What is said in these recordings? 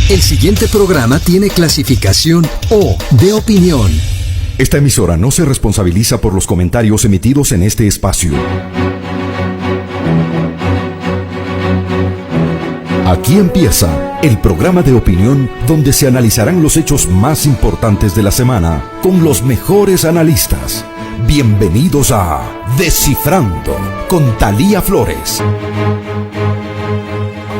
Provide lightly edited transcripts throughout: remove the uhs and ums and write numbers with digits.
El siguiente programa tiene clasificación O, de opinión. Esta emisora no se responsabiliza por los comentarios emitidos en este espacio. Aquí empieza el programa de opinión donde se analizarán los hechos más importantes de la semana con los mejores analistas. Bienvenidos a Descifrando con Thalía Flores.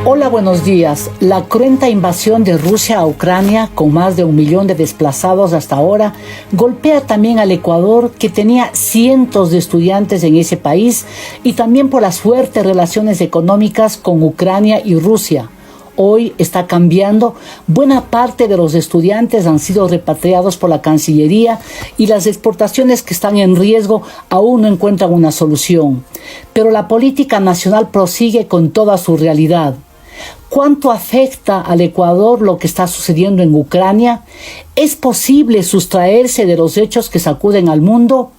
Hola, buenos días. La cruenta invasión de Rusia a Ucrania, con más de 1 millón de desplazados hasta ahora, golpea también al Ecuador, que tenía cientos de estudiantes en ese país, y también por las fuertes relaciones económicas con Ucrania y Rusia. Hoy está cambiando. Buena parte de los estudiantes han sido repatriados por la Cancillería y las exportaciones que están en riesgo aún no encuentran una solución. Pero la política nacional prosigue con toda su realidad. ¿Cuánto afecta al Ecuador lo que está sucediendo en Ucrania? ¿Es posible sustraerse de los hechos que sacuden al mundo?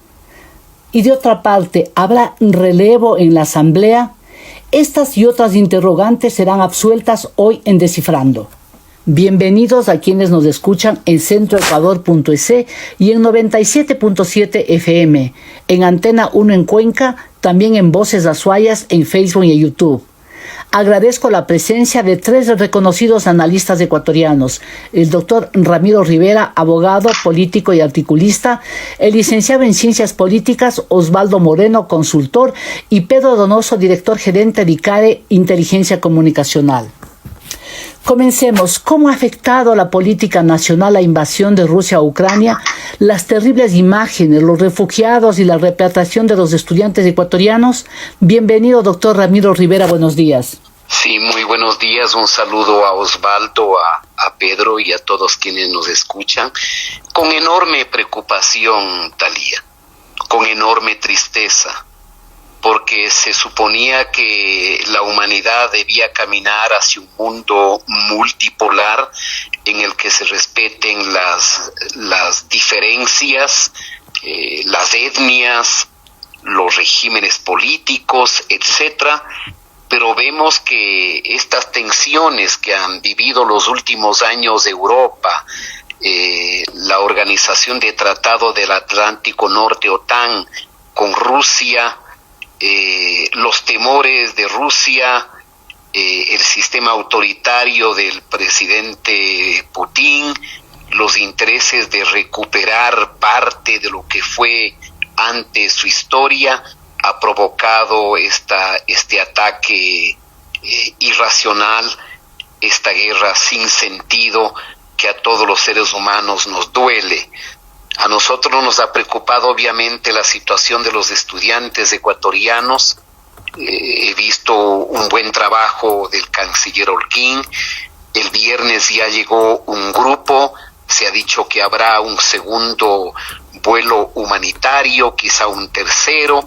Y de otra parte, ¿habrá relevo en la Asamblea? Estas y otras interrogantes serán absueltas hoy en Descifrando. Bienvenidos a quienes nos escuchan en centroecuador.es y en 97.7 FM, en Antena 1 en Cuenca, también en Voces Azuayas en Facebook y en YouTube. Agradezco la presencia de 3 reconocidos analistas ecuatorianos: el doctor Ramiro Rivera, abogado, político y articulista; el licenciado en Ciencias Políticas, Osvaldo Moreno, consultor; y Pedro Donoso, director gerente de ICARE, Inteligencia Comunicacional. Comencemos. ¿Cómo ha afectado la política nacional la invasión de Rusia a Ucrania, las terribles imágenes, los refugiados y la repatriación de los estudiantes ecuatorianos? Bienvenido, doctor Ramiro Rivera, buenos días. Sí, muy buenos días. Un saludo a Osvaldo, a Pedro y a todos quienes nos escuchan. Con enorme preocupación, Thalía, con enorme tristeza, porque se suponía que la humanidad debía caminar hacia un mundo multipolar en el que se respeten las diferencias, las etnias, los regímenes políticos, etcétera. Pero vemos que estas tensiones que han vivido los últimos años Europa, la Organización de Tratado del Atlántico Norte, OTAN, con Rusia, los temores de Rusia, el sistema autoritario del presidente Putin, los intereses de recuperar parte de lo que fue antes su historia, ha provocado este ataque irracional, esta guerra sin sentido que a todos los seres humanos nos duele. A nosotros nos ha preocupado obviamente la situación de los estudiantes ecuatorianos. He visto un buen trabajo del canciller Holguín. El viernes ya llegó un grupo, se ha dicho que habrá un segundo vuelo humanitario, quizá un tercero.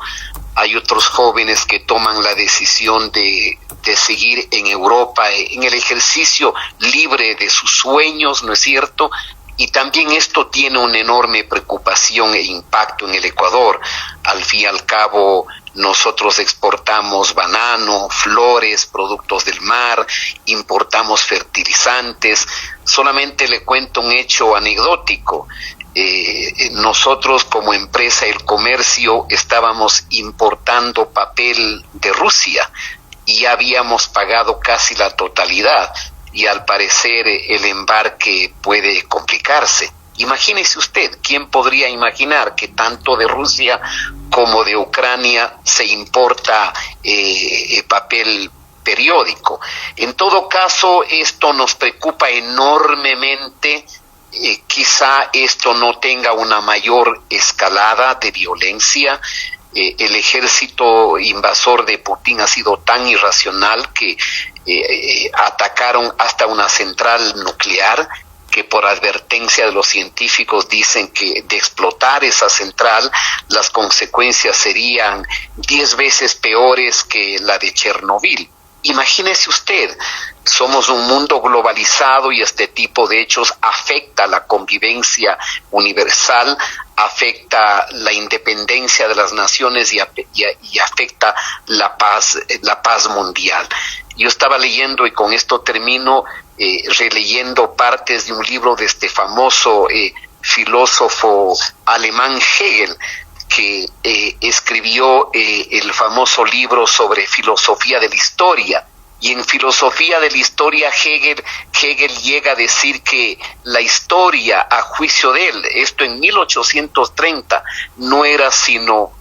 Hay otros jóvenes que toman la decisión de seguir en Europa, en el ejercicio libre de sus sueños, ¿no es cierto? Y también esto tiene una enorme preocupación e impacto en el Ecuador. Al fin y al cabo, nosotros exportamos banano, flores, productos del mar, importamos fertilizantes. Solamente le cuento un hecho anecdótico. Nosotros como empresa El Comercio estábamos importando papel de Rusia y ya habíamos pagado casi la totalidad. Y al parecer el embarque puede complicarse. Imagínese usted, ¿quién podría imaginar que tanto de Rusia como de Ucrania se importa papel periódico? En todo caso, esto nos preocupa enormemente. Quizá esto no tenga una mayor escalada de violencia. El ejército invasor de Putin ha sido tan irracional que atacaron hasta una central nuclear, que por advertencia de los científicos dicen que de explotar esa central las consecuencias serían 10 veces peores que la de Chernobyl. Imagínese usted, somos un mundo globalizado y este tipo de hechos afecta la convivencia universal, afecta la independencia de las naciones y afecta la paz mundial. Yo estaba leyendo, y con esto termino, releyendo partes de un libro de este famoso filósofo alemán Hegel, que escribió el famoso libro sobre filosofía de la historia. Y en filosofía de la historia Hegel llega a decir que la historia, a juicio de él, esto en 1830, no era sino,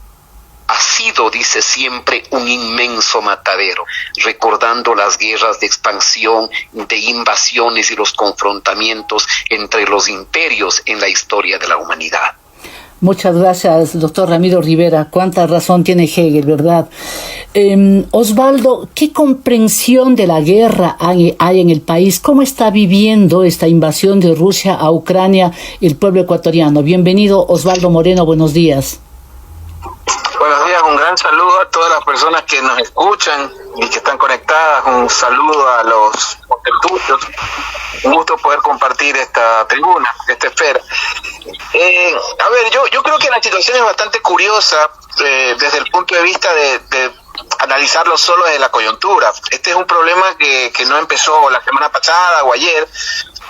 ha sido, dice siempre, un inmenso matadero, recordando las guerras de expansión, de invasiones y los confrontamientos entre los imperios en la historia de la humanidad. Muchas gracias, doctor Ramiro Rivera. Cuánta razón tiene Hegel, ¿verdad? Osvaldo, ¿qué comprensión de la guerra hay en el país? ¿Cómo está viviendo esta invasión de Rusia a Ucrania el pueblo ecuatoriano? Bienvenido, Osvaldo Moreno, buenos días. Buenos días, un gran saludo a todas las personas que nos escuchan y que están conectadas, un saludo a los contertulios. Un gusto poder compartir esta tribuna, esta esfera. A ver, yo creo que la situación es bastante curiosa desde el punto de vista de analizarlo solo desde la coyuntura. Este es un problema que no empezó la semana pasada o ayer,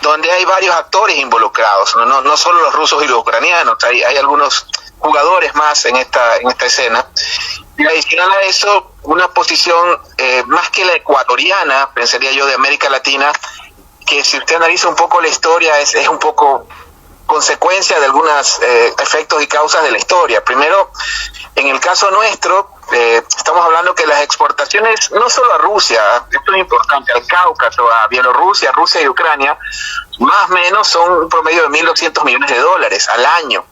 donde hay varios actores involucrados, no solo los rusos y los ucranianos, hay algunos jugadores más en esta escena. Y adicional a eso, una posición más que la ecuatoriana, pensaría yo, de América Latina, que si usted analiza un poco la historia es un poco consecuencia de algunos efectos y causas de la historia. Primero, en el caso nuestro, estamos hablando que las exportaciones, no solo a Rusia, esto es importante, al Cáucaso, a Bielorrusia, Rusia y Ucrania, más o menos son un promedio de $1.200 millones al año.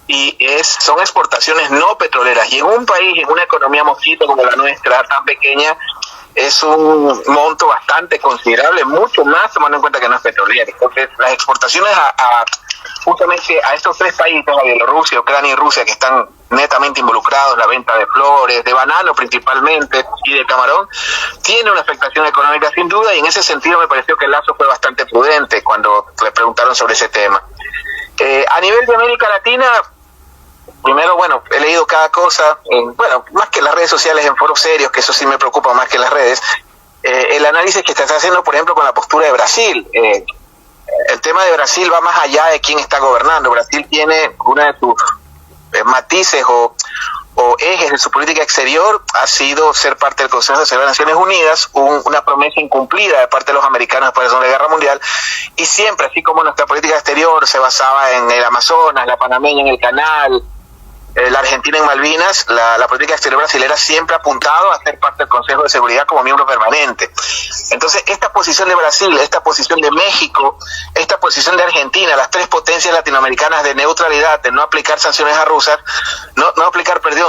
Y son exportaciones no petroleras. Y en un país, en una economía mosquito como la nuestra, tan pequeña, es un monto bastante considerable, mucho más tomando en cuenta que no es petrolera. Entonces, las exportaciones justamente a estos tres países, a Bielorrusia, Ucrania y Rusia, que están netamente involucrados, la venta de flores, de banano principalmente, y de camarón, tiene una afectación económica sin duda, y en ese sentido me pareció que Lazo fue bastante prudente cuando le preguntaron sobre ese tema. A nivel de América Latina, primero, bueno, he leído cada cosa, más que las redes sociales, en foros serios, que eso sí me preocupa más que las redes, el análisis que se está haciendo, por ejemplo, con la postura de Brasil. El tema de Brasil va más allá de quién está gobernando. Brasil tiene una de sus matices o ejes de su política exterior ha sido ser parte del Consejo de Seguridad de Naciones Unidas, una promesa incumplida de parte de los americanos después de la Segunda Guerra Mundial, y siempre, así como nuestra política exterior se basaba en el Amazonas, la panameña en el Canal, la Argentina en Malvinas, la política exterior brasilera siempre ha apuntado a ser parte del Consejo de Seguridad como miembro permanente. Entonces, esta posición de Brasil, esta posición de México, esta posición de Argentina, las tres potencias latinoamericanas de neutralidad, de no aplicar sanciones a Rusia,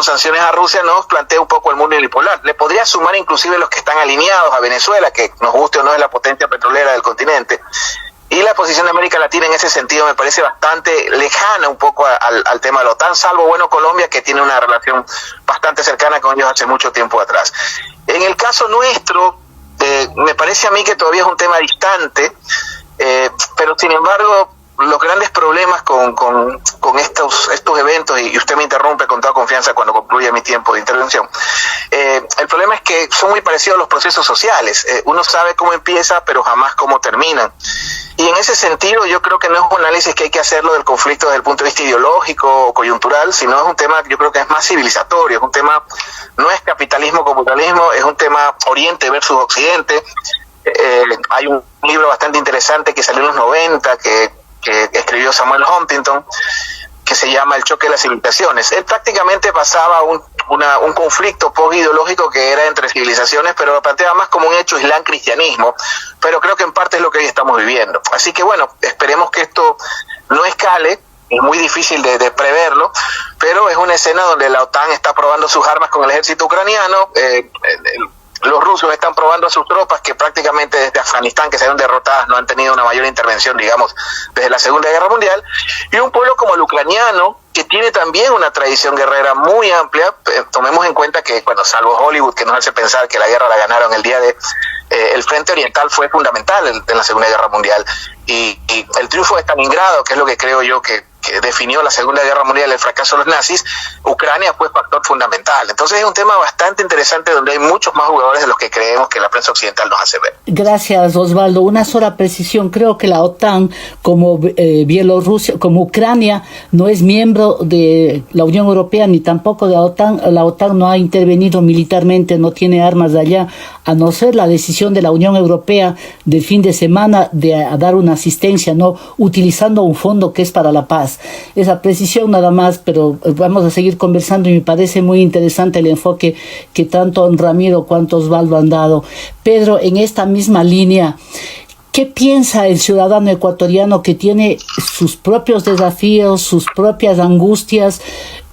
sanciones a Rusia, nos plantea un poco el mundo unipolar. Le podría sumar inclusive los que están alineados a Venezuela, que nos guste o no es la potencia petrolera del continente. Y la posición de América Latina en ese sentido me parece bastante lejana un poco al tema de la OTAN, salvo, Colombia, que tiene una relación bastante cercana con ellos hace mucho tiempo atrás. En el caso nuestro, me parece a mí que todavía es un tema distante, pero sin embargo, los grandes problemas con estos eventos, y usted me interrumpe con toda confianza cuando concluya mi tiempo de intervención, el problema es que son muy parecidos a los procesos sociales. Uno sabe cómo empieza, pero jamás cómo terminan. Y en ese sentido yo creo que no es un análisis que hay que hacerlo del conflicto desde el punto de vista ideológico o coyuntural, sino es un tema que yo creo que es más civilizatorio, es un tema, no es capitalismo como capitalismo, es un tema Oriente versus Occidente. Hay un libro bastante interesante que salió en los 90 que escribió Samuel Huntington, que se llama El choque de las civilizaciones. Él prácticamente pasaba un conflicto post-ideológico que era entre civilizaciones, pero lo planteaba más como un hecho islam-cristianismo, pero creo que en parte es lo que hoy estamos viviendo. Así que esperemos que esto no escale, es muy difícil de preverlo, pero es una escena donde la OTAN está probando sus armas con el ejército ucraniano, los rusos están probando a sus tropas que prácticamente desde Afganistán, que se ven derrotadas, no han tenido una mayor intervención, digamos, desde la Segunda Guerra Mundial, y un pueblo como el ucraniano, que tiene también una tradición guerrera muy amplia. Tomemos en cuenta que, salvo Hollywood, que nos hace pensar que la guerra la ganaron el día de... el frente oriental fue fundamental en la Segunda Guerra Mundial, y el triunfo de Stalingrado, que es lo que creo yo que que definió la Segunda Guerra Mundial, el fracaso de los nazis, Ucrania fue factor fundamental. Entonces es un tema bastante interesante donde hay muchos más jugadores de los que creemos que la prensa occidental nos hace ver. Gracias, Osvaldo. Una sola precisión. Creo que la OTAN, como Bielorrusia, como Ucrania, no es miembro de la Unión Europea ni tampoco de la OTAN no ha intervenido militarmente, no tiene armas de allá, a no ser la decisión de la Unión Europea del fin de semana de dar una asistencia, no utilizando un fondo que es para la paz. Esa precisión nada más, pero vamos a seguir conversando y me parece muy interesante el enfoque que tanto Ramiro cuanto Osvaldo han dado. Pedro, en esta misma línea, ¿qué piensa el ciudadano ecuatoriano que tiene sus propios desafíos, sus propias angustias?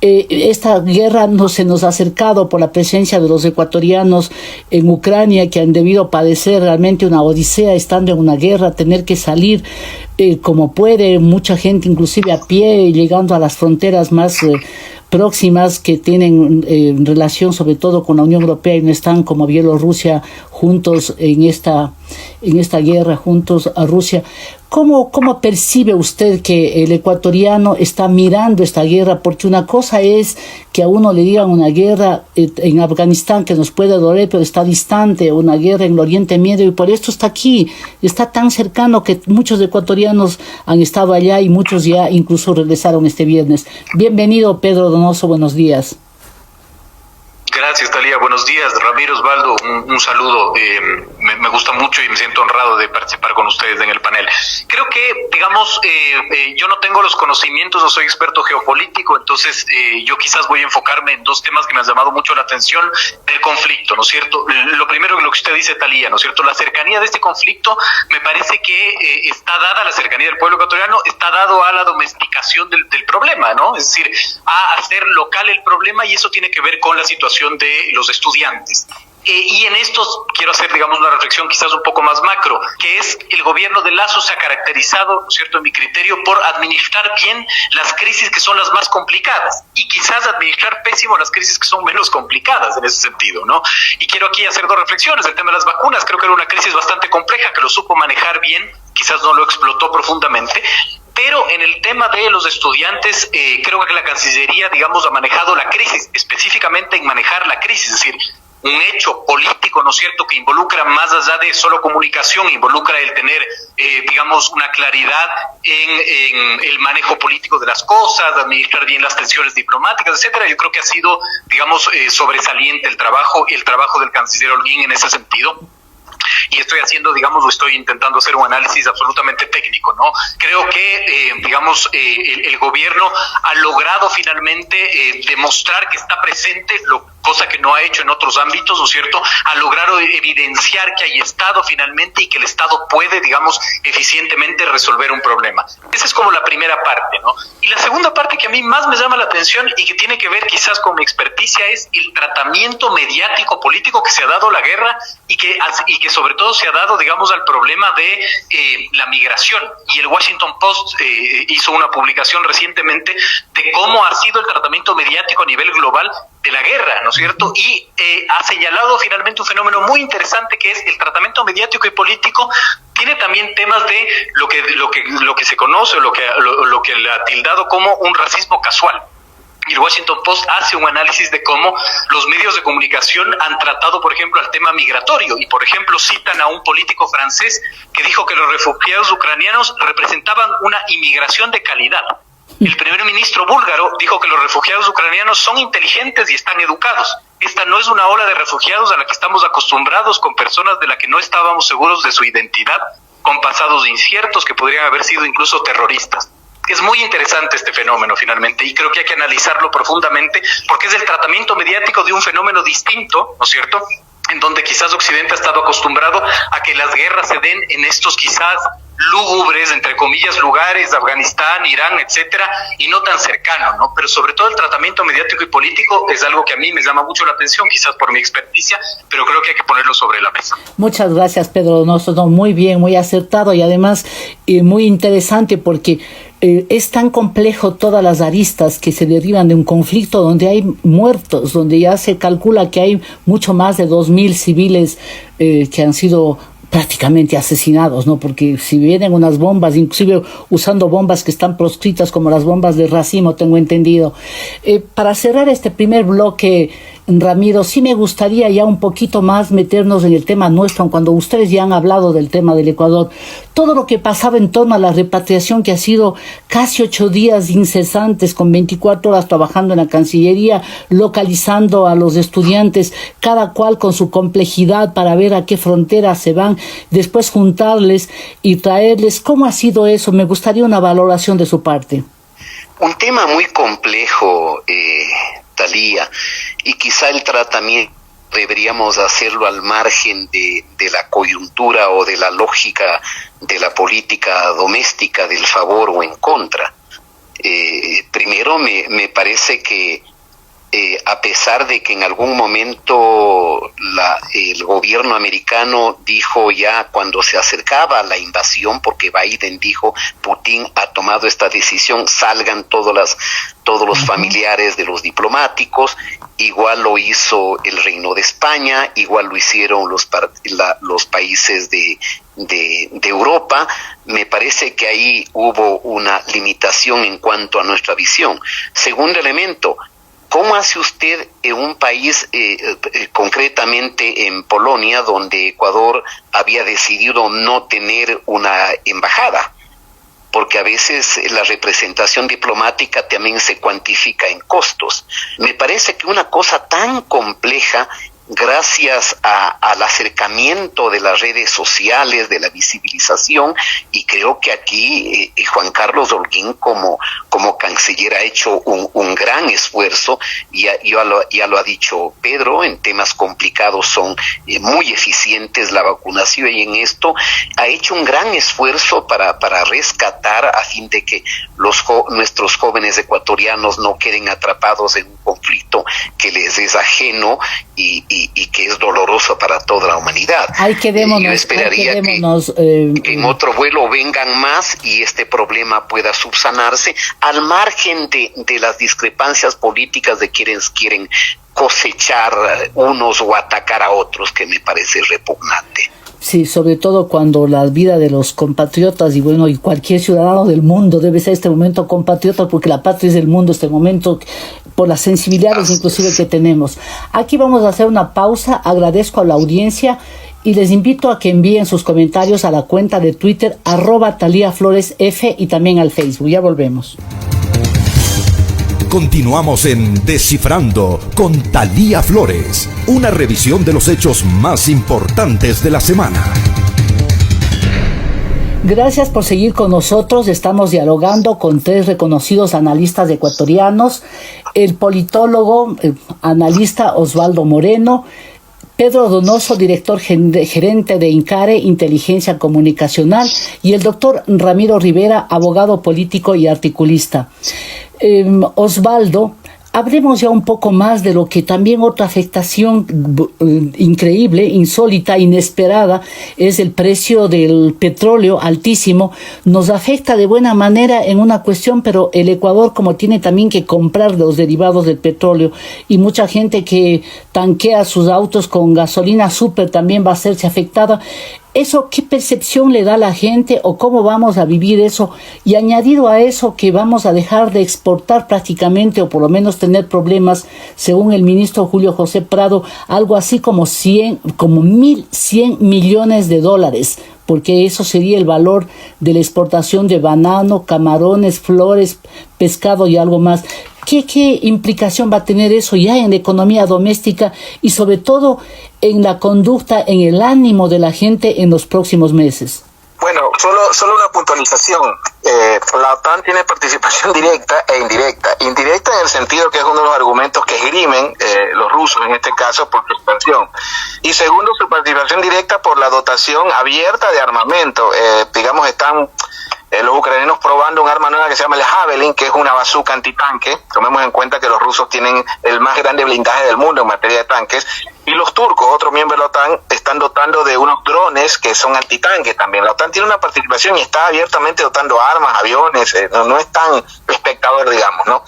Esta guerra se nos ha acercado por la presencia de los ecuatorianos en Ucrania, que han debido padecer realmente una odisea estando en una guerra, tener que salir como puede, mucha gente inclusive a pie, llegando a las fronteras más próximas que tienen relación sobre todo con la Unión Europea y no están como Bielorrusia juntos en esta guerra, juntos a Rusia. ¿Cómo percibe usted que el ecuatoriano está mirando esta guerra? Porque una cosa es que a uno le digan una guerra en Afganistán que nos puede doler, pero está distante, una guerra en el Oriente Medio, y por esto está aquí, está tan cercano que muchos ecuatorianos han estado allá y muchos ya incluso regresaron este viernes. Bienvenido, Pedro Donoso, buenos días. Gracias, Talía. Buenos días, Ramiro, Osvaldo. Un saludo. Me gusta mucho y me siento honrado de participar con ustedes en el panel. Creo que, digamos, yo no tengo los conocimientos, no soy experto geopolítico, entonces yo quizás voy a enfocarme en dos temas que me han llamado mucho la atención del conflicto, ¿no es cierto? Lo primero, lo que usted dice, Talía, ¿no es cierto? La cercanía de este conflicto me parece que está dada, la cercanía del pueblo ecuatoriano está dado a la domesticación del problema, ¿no? Es decir, a hacer local el problema, y eso tiene que ver con la situación de los estudiantes. Y en esto quiero hacer, digamos, una reflexión quizás un poco más macro, que es el gobierno de Lazo se ha caracterizado, ¿no es cierto?, en mi criterio, por administrar bien las crisis que son las más complicadas y quizás administrar pésimo las crisis que son menos complicadas en ese sentido, ¿no? Y quiero aquí hacer dos reflexiones. El tema de las vacunas, creo que era una crisis bastante compleja, que lo supo manejar bien, quizás no lo explotó profundamente. Pero en el tema de los estudiantes, creo que la Cancillería, digamos, ha manejado la crisis, específicamente en manejar la crisis, es decir, un hecho político, ¿no es cierto?, que involucra más allá de solo comunicación, involucra el tener, digamos, una claridad en el manejo político de las cosas, administrar bien las tensiones diplomáticas, etcétera. Yo creo que ha sido, digamos, sobresaliente el trabajo del canciller Holguín en ese sentido. Y estoy haciendo, digamos, o estoy intentando hacer un análisis absolutamente técnico, ¿no? Creo que, digamos, el gobierno ha logrado finalmente demostrar que está presente, cosa que no ha hecho en otros ámbitos, ¿no es cierto? Ha logrado evidenciar que hay Estado finalmente y que el Estado puede, digamos, eficientemente resolver un problema. Esa es como la primera parte, ¿no? Y la segunda parte que a mí más me llama la atención y que tiene que ver quizás con mi experticia es el tratamiento mediático político que se ha dado a la guerra y que sobre todo se ha dado, digamos, al problema de la migración. Y el Washington Post hizo una publicación recientemente de cómo ha sido el tratamiento mediático a nivel global de la guerra, ¿no es cierto? Y ha señalado finalmente un fenómeno muy interesante, que es el tratamiento mediático y político. Tiene también temas de lo que se conoce o lo que le ha tildado como un racismo casual. Y el Washington Post hace un análisis de cómo los medios de comunicación han tratado, por ejemplo, el tema migratorio. Y, por ejemplo, citan a un político francés que dijo que los refugiados ucranianos representaban una inmigración de calidad. El primer ministro búlgaro dijo que los refugiados ucranianos son inteligentes y están educados. Esta no es una ola de refugiados a la que estamos acostumbrados, con personas de las que no estábamos seguros de su identidad, con pasados inciertos que podrían haber sido incluso terroristas. Es muy interesante este fenómeno finalmente, y creo que hay que analizarlo profundamente, porque es el tratamiento mediático de un fenómeno distinto, ¿no es cierto?, en donde quizás Occidente ha estado acostumbrado a que las guerras se den en estos quizás lúgubres, entre comillas, lugares, Afganistán, Irán, etcétera, y no tan cercano, ¿no? Pero sobre todo el tratamiento mediático y político es algo que a mí me llama mucho la atención, quizás por mi experticia, pero creo que hay que ponerlo sobre la mesa. Muchas gracias, Pedro Donoso. Muy bien, muy acertado y además muy interesante, porque es tan complejo todas las aristas que se derivan de un conflicto donde hay muertos, donde ya se calcula que hay mucho más de 2.000 civiles que han sido prácticamente asesinados, ¿no? Porque si vienen unas bombas, inclusive usando bombas que están proscritas como las bombas de racimo, tengo entendido. Para cerrar este primer bloque, Ramiro, sí me gustaría ya un poquito más meternos en el tema nuestro, cuando ustedes ya han hablado del tema del Ecuador, todo lo que pasaba en torno a la repatriación, que ha sido casi 8 días incesantes, con 24 horas trabajando en la Cancillería, localizando a los estudiantes, cada cual con su complejidad para ver a qué frontera se van, después juntarles y traerles. ¿Cómo ha sido eso? Me gustaría una valoración de su parte. Un tema muy complejo, Talía, y quizá el tratamiento deberíamos hacerlo al margen de la coyuntura o de la lógica de la política doméstica del favor o en contra. Primero, me parece que a pesar de que en algún momento el gobierno americano dijo ya cuando se acercaba a la invasión, porque Biden dijo, Putin ha tomado esta decisión, salgan todos los familiares de los diplomáticos, igual lo hizo el Reino de España, igual lo hicieron los países de Europa. Me parece que ahí hubo una limitación en cuanto a nuestra visión. Segundo elemento, ¿cómo hace usted en un país, concretamente en Polonia, donde Ecuador había decidido no tener una embajada? Porque a veces la representación diplomática también se cuantifica en costos. Me parece que una cosa tan compleja, gracias al acercamiento de las redes sociales, de la visibilización, y creo que aquí Juan Carlos Holguín como canciller ha hecho un gran esfuerzo, y ya lo ha dicho Pedro, en temas complicados son muy eficientes la vacunación, y en esto ha hecho un gran esfuerzo para rescatar, a fin de que nuestros jóvenes ecuatorianos no queden atrapados en un conflicto que les es ajeno y que es doloroso para toda la humanidad. Yo esperaría que en otro vuelo vengan más y este problema pueda subsanarse, al margen de las discrepancias políticas de quienes quieren cosechar unos o atacar a otros, que me parece repugnante. Sí, sobre todo cuando la vida de los compatriotas y cualquier ciudadano del mundo debe ser este momento compatriota, porque la patria es del mundo este momento, por las sensibilidades inclusive que tenemos. Aquí vamos a hacer una pausa. Agradezco a la audiencia y les invito a que envíen sus comentarios a la cuenta de Twitter @TalíaFloresF y también al Facebook. Ya volvemos. Continuamos en Descifrando con Talía Flores, una revisión de los hechos más importantes de la semana. Gracias por seguir con nosotros. Estamos dialogando con 3 reconocidos analistas ecuatorianos: el politólogo, analista Osvaldo Moreno, Pedro Donoso, director gerente de INCARE, Inteligencia Comunicacional, y el doctor Ramiro Rivera, abogado político y articulista. Osvaldo, hablemos ya un poco más de lo que también otra afectación increíble, insólita, inesperada, es el precio del petróleo altísimo. Nos afecta de buena manera en una cuestión, pero el Ecuador, como tiene también que comprar los derivados del petróleo, y mucha gente que tanquea sus autos con gasolina súper también va a serse afectada. ¿Eso qué percepción le da a la gente o cómo vamos a vivir eso? Y añadido a eso, que vamos a dejar de exportar prácticamente, o por lo menos tener problemas, según el ministro Julio José Prado, algo así como 1.100 millones de dólares, porque eso sería el valor de la exportación de banano, camarones, flores, pescado y algo más. ¿Qué implicación va a tener eso ya en la economía doméstica y sobre todo en la conducta, en el ánimo de la gente en los próximos meses? Bueno, solo una puntualización. La OTAN tiene participación directa e indirecta. Indirecta en el sentido que es uno de los argumentos que esgrimen los rusos, en este caso, por su expansión. Y segundo, su participación directa por la dotación abierta de armamento. Están los ucranianos probando un arma nueva que se llama el Javelin, que es una bazooka antitanque. Tomemos en cuenta que los rusos tienen el más grande blindaje del mundo en materia de tanques. Y los turcos, otro miembro de la OTAN, están dotando de unos drones que son antitanque también. La OTAN tiene una participación y está abiertamente dotando armas, aviones, no es tan espectador, digamos, ¿no?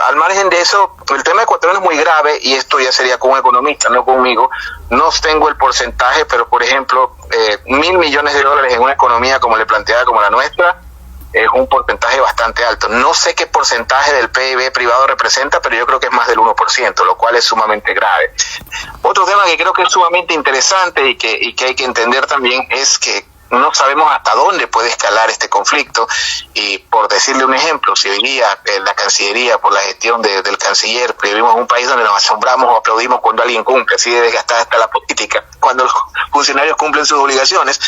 Al margen de eso, el tema ecuatoriano es muy grave, y esto ya sería con un economista, no conmigo. No tengo el porcentaje, pero por ejemplo, $1.000 millones en una economía como le planteaba, como la nuestra, es un porcentaje bastante alto. No sé qué porcentaje del PIB privado representa, pero yo creo que es más del 1%, lo cual es sumamente grave. Otro tema que creo que es sumamente interesante y que hay que entender también es que no sabemos hasta dónde puede escalar este conflicto. Y por decirle un ejemplo, si hoy día la Cancillería, por la gestión del canciller, vivimos en un país donde nos asombramos o aplaudimos cuando alguien cumple, así de desgastada está la política, cuando los funcionarios cumplen sus obligaciones,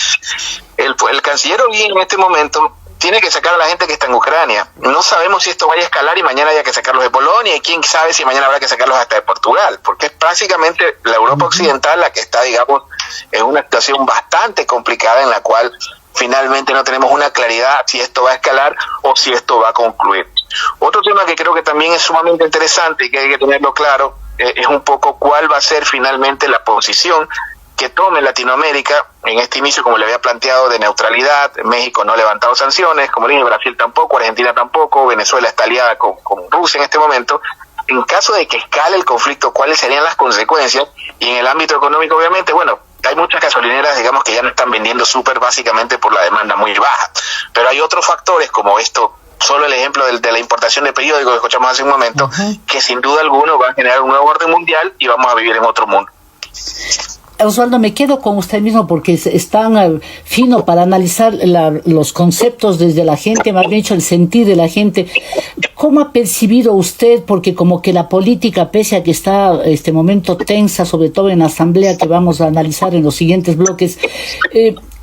el canciller hoy en este momento tiene que sacar a la gente que está en Ucrania. No sabemos si esto vaya a escalar y mañana haya que sacarlos de Polonia, y quién sabe si mañana habrá que sacarlos hasta de Portugal, porque es básicamente la Europa occidental la que está, digamos, en una situación bastante complicada, en la cual finalmente no tenemos una claridad si esto va a escalar o si esto va a concluir. Otro tema que creo que también es sumamente interesante y que hay que tenerlo claro, es un poco cuál va a ser finalmente la posición que tome Latinoamérica en este inicio, como le había planteado, de neutralidad. México no ha levantado sanciones, como le dije, Brasil tampoco, Argentina tampoco, Venezuela está aliada con Rusia en este momento. En caso de que escale el conflicto, ¿cuáles serían las consecuencias? Y en el ámbito económico, obviamente, bueno, hay muchas gasolineras, digamos, que ya no están vendiendo súper, básicamente por la demanda muy baja. Pero hay otros factores, como esto, solo el ejemplo de la importación de periódicos que escuchamos hace un momento, que sin duda alguno va a generar un nuevo orden mundial y vamos a vivir en otro mundo. Osvaldo, me quedo con usted mismo porque es tan fino para analizar los conceptos desde la gente, más bien dicho, el sentir de la gente. ¿Cómo ha percibido usted? Porque como que la política, pese a que está este momento tensa, sobre todo en la asamblea que vamos a analizar en los siguientes bloques,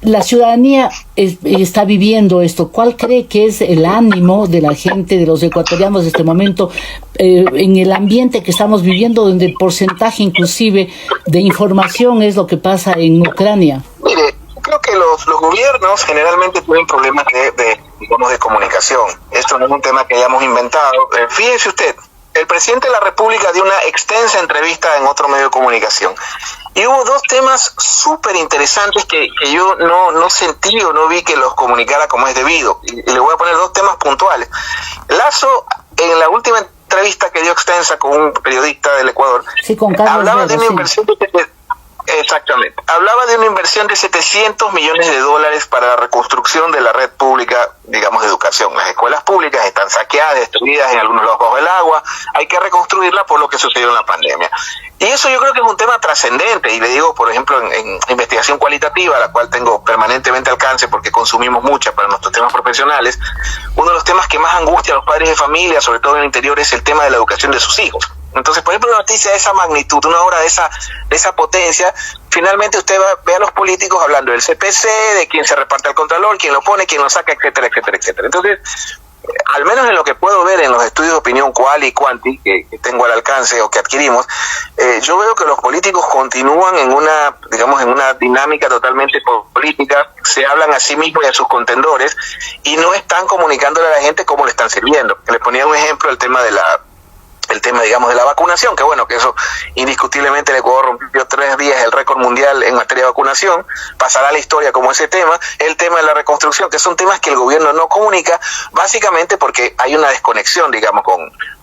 la ciudadanía está viviendo esto. ¿Cuál cree que es el ánimo de la gente, de los ecuatorianos de este momento, en el ambiente que estamos viviendo, donde el porcentaje inclusive de información es lo que pasa en Ucrania? Mire, creo que los gobiernos generalmente tienen problemas de comunicación. Esto no es un tema que hayamos inventado. Fíjese usted, el presidente de la República dio una extensa entrevista en otro medio de comunicación. Y hubo dos temas súper interesantes que yo no sentí o no vi que los comunicara como es debido. Y le voy a poner dos temas puntuales. Lazo, en la última entrevista que dio extensa con un periodista del Ecuador, sí, con Carlos hablaba Vega, de una inversión exactamente. Hablaba de una inversión de $700 millones para la reconstrucción de la red pública, digamos, de educación. Las escuelas públicas están saqueadas, destruidas, en algunos lados bajo el agua. Hay que reconstruirla por lo que sucedió en la pandemia. Y eso yo creo que es un tema trascendente. Y le digo, por ejemplo, en investigación cualitativa, a la cual tengo permanentemente alcance porque consumimos mucha para nuestros temas profesionales, uno de los temas que más angustia a los padres de familia, sobre todo en el interior, es el tema de la educación de sus hijos. Entonces, por ejemplo, una noticia de esa magnitud, una obra de esa potencia, finalmente usted ve a los políticos hablando del CPC, de quién se reparte al contralor, quién lo pone, quién lo saca, etcétera, etcétera, etcétera. Entonces, al menos en lo que puedo ver en los estudios de opinión Qual y Quanti que tengo al alcance o que adquirimos, yo veo que los políticos continúan en una dinámica totalmente política, se hablan a sí mismos y a sus contendores y no están comunicándole a la gente cómo le están sirviendo. Les ponía un ejemplo, el tema, digamos, de la vacunación, que bueno, que eso indiscutiblemente el Ecuador rompió 3 días el récord mundial en materia de vacunación, pasará a la historia como ese tema, el tema de la reconstrucción, que son temas que el gobierno no comunica, básicamente porque hay una desconexión, digamos,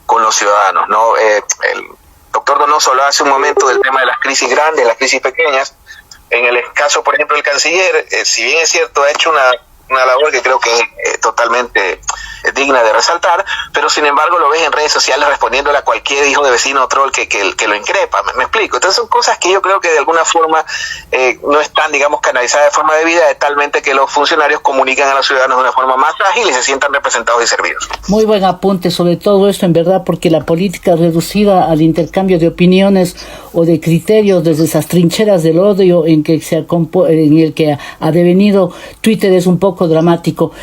con los ciudadanos, ¿no? El doctor Donoso hablaba hace un momento del tema de las crisis grandes, las crisis pequeñas. En el caso, por ejemplo, del canciller, si bien es cierto, ha hecho una labor que creo que es totalmente digna de resaltar, pero sin embargo lo ves en redes sociales respondiéndole a cualquier hijo de vecino o troll que lo increpa, me explico. Entonces son cosas que yo creo que de alguna forma no están, digamos, canalizadas de forma debida, de talmente que los funcionarios comunican a los ciudadanos de una forma más ágil y se sientan representados y servidos. Muy buen apunte sobre todo esto, en verdad, porque la política reducida al intercambio de opiniones o de criterios desde esas trincheras del odio en el que ha devenido Twitter es un poco dramático.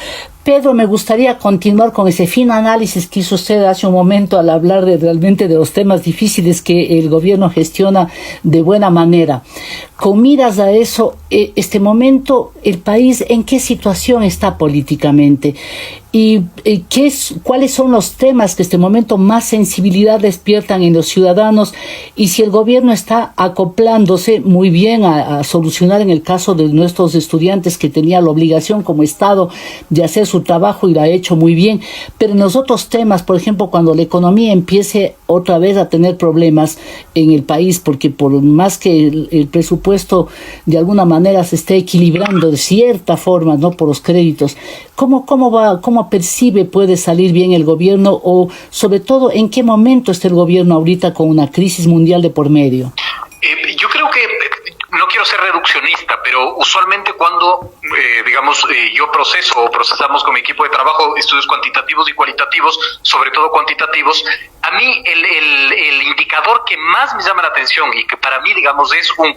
Pedro, me gustaría continuar con ese fino análisis que hizo usted hace un momento al hablar realmente de los temas difíciles que el gobierno gestiona de buena manera. Con miras a eso, este momento, el país, ¿en qué situación está políticamente? y cuáles son los temas que este momento más sensibilidad despiertan en los ciudadanos, y si el gobierno está acoplándose muy bien a solucionar en el caso de nuestros estudiantes, que tenía la obligación como Estado de hacer su trabajo y lo ha hecho muy bien, pero en los otros temas, por ejemplo, cuando la economía empiece otra vez a tener problemas en el país, porque por más que el presupuesto de alguna manera se esté equilibrando de cierta forma, ¿no?, por los créditos, ¿cómo percibe puede salir bien el gobierno, o sobre todo en qué momento está el gobierno ahorita con una crisis mundial de por medio? Yo creo que no quiero ser reduccionista, pero usualmente cuando, yo procesamos con mi equipo de trabajo estudios cuantitativos y cualitativos, sobre todo cuantitativos, a mí el indicador que más me llama la atención y que para mí, digamos, es un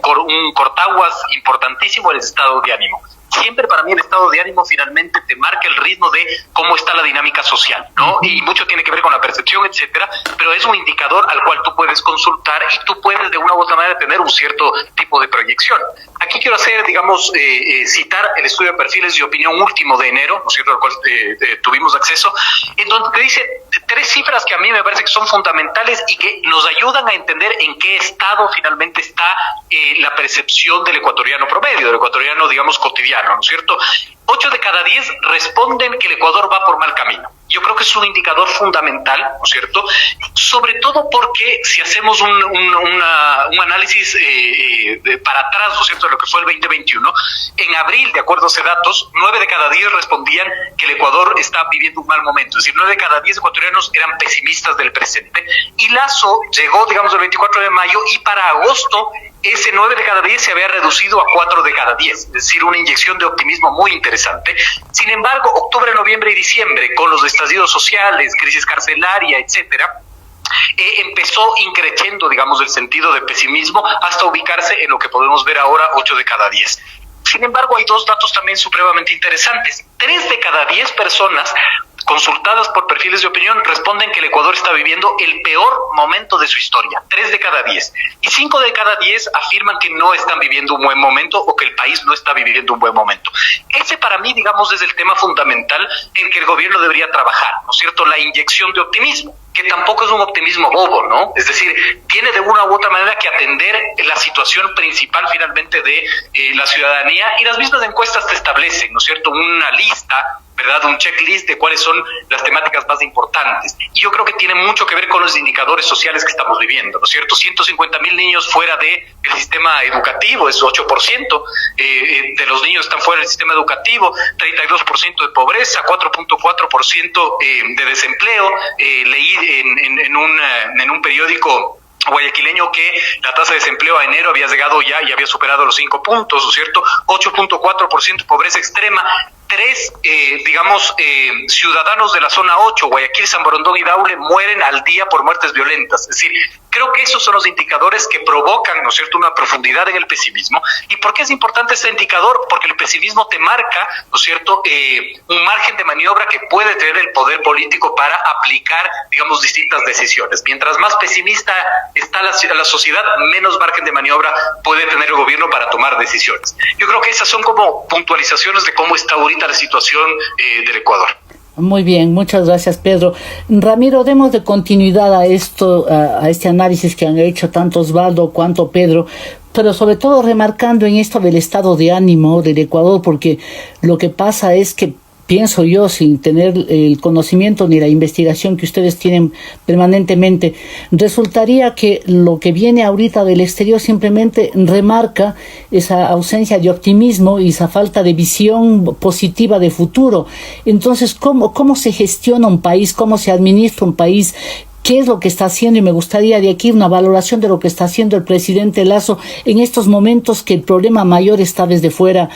cortaguas importantísimo, es el estado de ánimo. Siempre para mí el estado de ánimo finalmente te marca el ritmo de cómo está la dinámica social, ¿no? Y mucho tiene que ver con la percepción, etcétera, pero es un indicador al cual tú puedes consultar y tú puedes de una u otra manera tener un cierto tipo de proyección. Aquí quiero hacer, citar el estudio de perfiles de opinión último de enero, ¿no es cierto?, al cual tuvimos acceso, en donde te dice 3 cifras que a mí me parece que son fundamentales y que nos ayudan a entender en qué estado finalmente está la percepción del ecuatoriano promedio, del ecuatoriano, digamos, cotidiano, ¿no es cierto? 8 de cada 10 responden que el Ecuador va por mal camino. Yo creo que es un indicador fundamental, ¿no es cierto? Sobre todo porque si hacemos un análisis para atrás, ¿no es cierto?, de lo que fue el 2021, en abril, de acuerdo a esos datos, 9 de cada 10 respondían que el Ecuador está viviendo un mal momento. Es decir, 9 de cada 10 ecuatorianos eran pesimistas del presente. Y Lazo llegó, digamos, el 24 de mayo, y para agosto ese 9 de cada 10 se había reducido a 4 de cada 10, es decir, una inyección de optimismo muy interesante. Sin embargo, octubre, noviembre y diciembre, con los estallidos sociales, crisis carcelaria, etcétera, empezó increciendo, digamos, el sentido de pesimismo hasta ubicarse en lo que podemos ver ahora, 8 de cada 10. Sin embargo, hay 2 datos también supremamente interesantes. 3 de cada 10 personas consultadas por perfiles de opinión responden que el Ecuador está viviendo el peor momento de su historia, 3 de cada 10. Y 5 de cada 10 afirman que no están viviendo un buen momento o que el país no está viviendo un buen momento. Ese para mí, digamos, es el tema fundamental en que el gobierno debería trabajar, ¿no es cierto?, la inyección de optimismo, que tampoco es un optimismo bobo, ¿no? Es decir, tiene de una u otra manera que atender la situación principal finalmente de la ciudadanía, y las mismas encuestas te establecen, ¿no es cierto?, una lista, ¿verdad?, un checklist de cuáles son las temáticas más importantes. Y yo creo que tiene mucho que ver con los indicadores sociales que estamos viviendo, ¿no es cierto? 150,000 niños fuera del sistema educativo, es 8% de los niños están fuera del sistema educativo, 32% de pobreza, 4.4% de desempleo. Leí en un periódico guayaquileño que la tasa de desempleo a enero había llegado ya y había superado los 5 puntos, ¿no es cierto? 8.4% de pobreza extrema. 3, ciudadanos de la zona 8, Guayaquil, San Borondón y Daule, mueren al día por muertes violentas. Es decir, creo que esos son los indicadores que provocan, ¿no es cierto?, una profundidad en el pesimismo. ¿Y por qué es importante este indicador? Porque el pesimismo te marca, ¿no es cierto?, un margen de maniobra que puede tener el poder político para aplicar, digamos, distintas decisiones. Mientras más pesimista está la sociedad, menos margen de maniobra puede tener el gobierno para tomar decisiones. Yo creo que esas son como puntualizaciones de cómo está ahorita la situación del Ecuador. Muy bien, muchas gracias, Pedro. Ramiro, demos de continuidad a este análisis que han hecho tanto Osvaldo cuanto Pedro, pero sobre todo remarcando en esto del estado de ánimo del Ecuador, porque lo que pasa es que, pienso yo, sin tener el conocimiento ni la investigación que ustedes tienen permanentemente, resultaría que lo que viene ahorita del exterior simplemente remarca esa ausencia de optimismo y esa falta de visión positiva de futuro. Entonces, ¿cómo se gestiona un país? ¿Cómo se administra un país? ¿Qué es lo que está haciendo? Y me gustaría de aquí una valoración de lo que está haciendo el presidente Lazo en estos momentos que el problema mayor está desde fuera,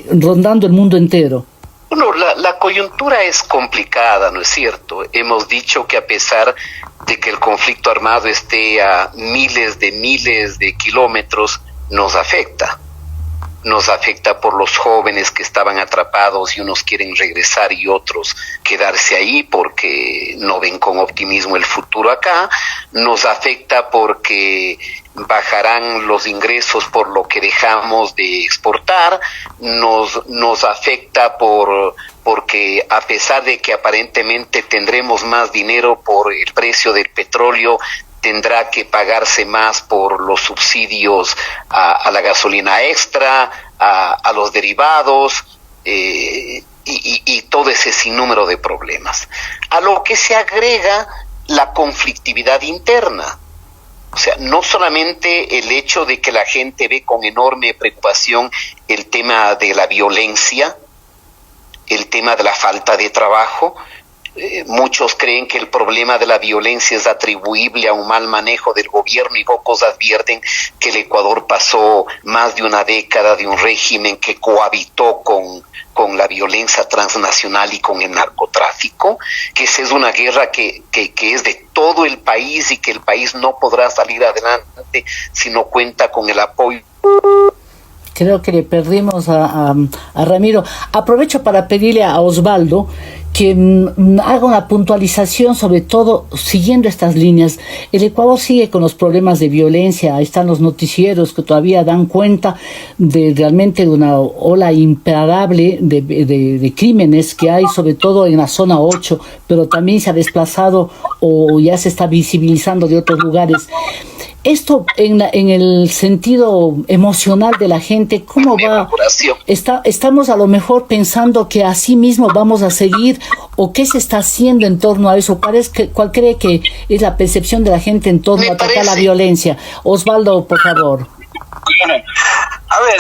rondando el mundo entero. Bueno, la coyuntura es complicada, ¿no es cierto? Hemos dicho que a pesar de que el conflicto armado esté a miles de kilómetros, nos afecta. Nos afecta por los jóvenes que estaban atrapados y unos quieren regresar y otros quedarse ahí porque no ven con optimismo el futuro acá. Nos afecta porque bajarán los ingresos por lo que dejamos de exportar. Nos afecta por porque a pesar de que aparentemente tendremos más dinero por el precio del petróleo, tendrá que pagarse más por los subsidios a la gasolina extra, a los derivados, y todo ese sinnúmero de problemas. A lo que se agrega la conflictividad interna. O sea, no solamente el hecho de que la gente ve con enorme preocupación el tema de la violencia, el tema de la falta de trabajo. Muchos creen que el problema de la violencia es atribuible a un mal manejo del gobierno, y pocos advierten que el Ecuador pasó más de una década de un régimen que cohabitó con la violencia transnacional y con el narcotráfico, que esa es una guerra que es de todo el país y que el país no podrá salir adelante si no cuenta con el apoyo. Creo que le perdimos a Ramiro. Aprovecho para pedirle a Osvaldo que haga una puntualización, sobre todo siguiendo estas líneas. El Ecuador sigue con los problemas de violencia. Ahí están los noticieros que todavía dan cuenta de realmente una ola imparable de crímenes que hay, sobre todo en la zona 8, pero también se ha desplazado o ya se está visibilizando de otros lugares. Esto en el sentido emocional de la gente, ¿cómo va? ¿Estamos a lo mejor pensando que así mismo vamos a seguir, o qué se está haciendo en torno a eso? ¿Cuál cree que es la percepción de la gente en torno a atacar la violencia? Osvaldo, por favor. A ver,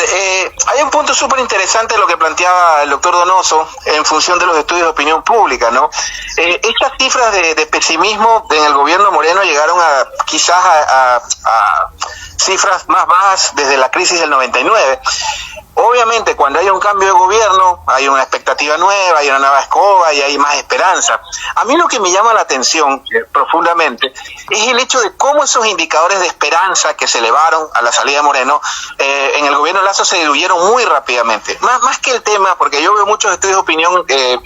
hay un punto súper interesante de lo que planteaba el doctor Donoso en función de los estudios de opinión pública, ¿no? Estas cifras de pesimismo en el gobierno Moreno llegaron quizás a cifras más bajas desde la crisis del 99. Obviamente, cuando hay un cambio de gobierno, hay una expectativa nueva, hay una nueva escoba y hay más esperanza. A mí lo que me llama la atención profundamente es el hecho de cómo esos indicadores de esperanza que se elevaron a la salida de Moreno en el gobierno Lazo se diluyeron muy rápidamente. Más que el tema, porque yo veo muchos estudios de opinión de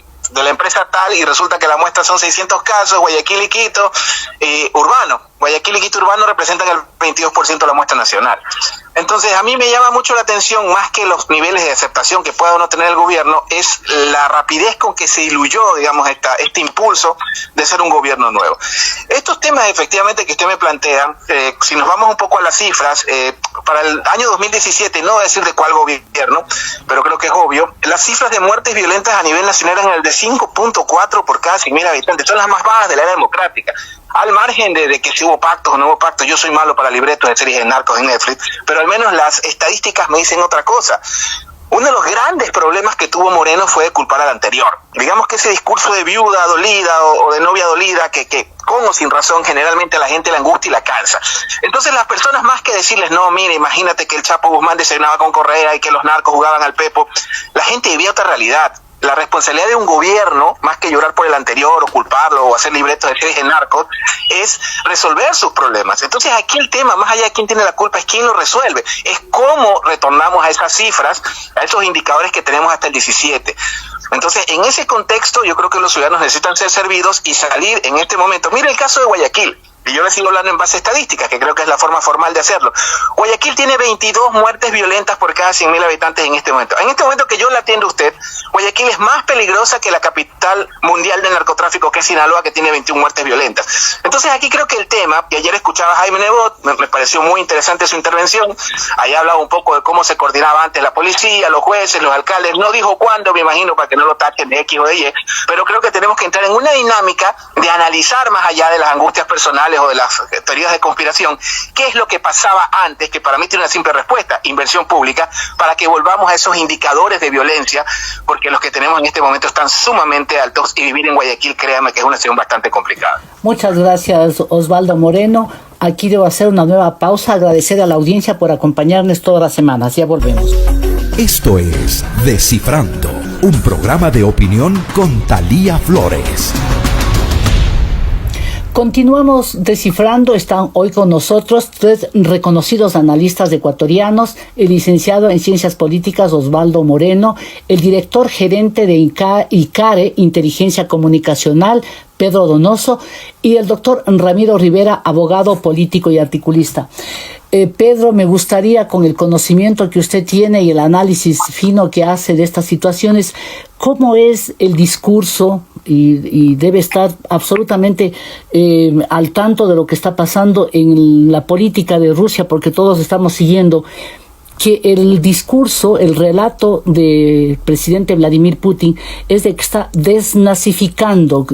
la empresa tal y resulta que la muestra son 600 casos, Guayaquil y Quito urbano. Guayaquil y Quito urbano representan el 22% de la muestra nacional. Entonces, a mí me llama mucho la atención, más que los niveles de aceptación que pueda o no tener el gobierno, es la rapidez con que se diluyó, digamos, este impulso de ser un gobierno nuevo. Estos temas, efectivamente, que usted me plantea, si nos vamos un poco a las cifras, para el año 2017, no voy a decir de cuál gobierno, pero creo que es obvio, las cifras de muertes violentas a nivel nacional eran el de 5.4 por cada 100.000 habitantes. Son las más bajas de la era democrática. Al margen de que si hubo pactos o no hubo pactos, yo soy malo para libretos de series de narcos en Netflix, pero al menos las estadísticas me dicen otra cosa. Uno de los grandes problemas que tuvo Moreno fue culpar al anterior. Digamos que ese discurso de viuda dolida o de novia dolida que con o sin razón generalmente a la gente la angustia y la cansa. Entonces las personas, más que decirles, no, mire, imagínate que el Chapo Guzmán desayunaba con Correa y que los narcos jugaban al Pepo, la gente vivía otra realidad. La responsabilidad de un gobierno, más que llorar por el anterior o culparlo o hacer libretos de series de narcos, es resolver sus problemas. Entonces aquí el tema, más allá de quién tiene la culpa, es quién lo resuelve. Es cómo retornamos a esas cifras, a esos indicadores que tenemos hasta el 17. Entonces, en ese contexto, yo creo que los ciudadanos necesitan ser servidos y salir en este momento. Mire el caso de Guayaquil. Y yo les sigo hablando en base a estadísticas, que creo que es la forma formal de hacerlo. Guayaquil tiene 22 muertes violentas por cada 100.000 habitantes en este momento. En este momento que yo la atiendo a usted, Guayaquil es más peligrosa que la capital mundial del narcotráfico, que es Sinaloa, que tiene 21 muertes violentas. Entonces aquí creo que el tema, y ayer escuchaba a Jaime Nebot, me pareció muy interesante su intervención, ahí hablaba un poco de cómo se coordinaba antes la policía, los jueces, los alcaldes, no dijo cuándo, me imagino, para que no lo tachen de X o de Y, pero creo que tenemos que entrar en una dinámica de analizar más allá de las angustias personales o de las teorías de conspiración, qué es lo que pasaba antes, que para mí tiene una simple respuesta: inversión pública, para que volvamos a esos indicadores de violencia, porque los que tenemos en este momento están sumamente altos, y vivir en Guayaquil, créame que es una situación bastante complicada. Muchas gracias, Osvaldo Moreno. Aquí debo hacer una nueva pausa, agradecer a la audiencia por acompañarnos todas las semanas. Ya volvemos. Esto es Descifrando, un programa de opinión con Thalía Flores. Continuamos descifrando. Están hoy con nosotros tres reconocidos analistas ecuatorianos: el licenciado en Ciencias Políticas Osvaldo Moreno, el director gerente de ICARE, Inteligencia Comunicacional, Pedro Donoso, y el doctor Ramiro Rivera, abogado, político y articulista. Pedro, me gustaría, con el conocimiento que usted tiene y el análisis fino que hace de estas situaciones, ¿cómo es el discurso? Y debe estar absolutamente al tanto de lo que está pasando en la política de Rusia, porque todos estamos siguiendo que el discurso, el relato del presidente Vladimir Putin es de que está desnazificando,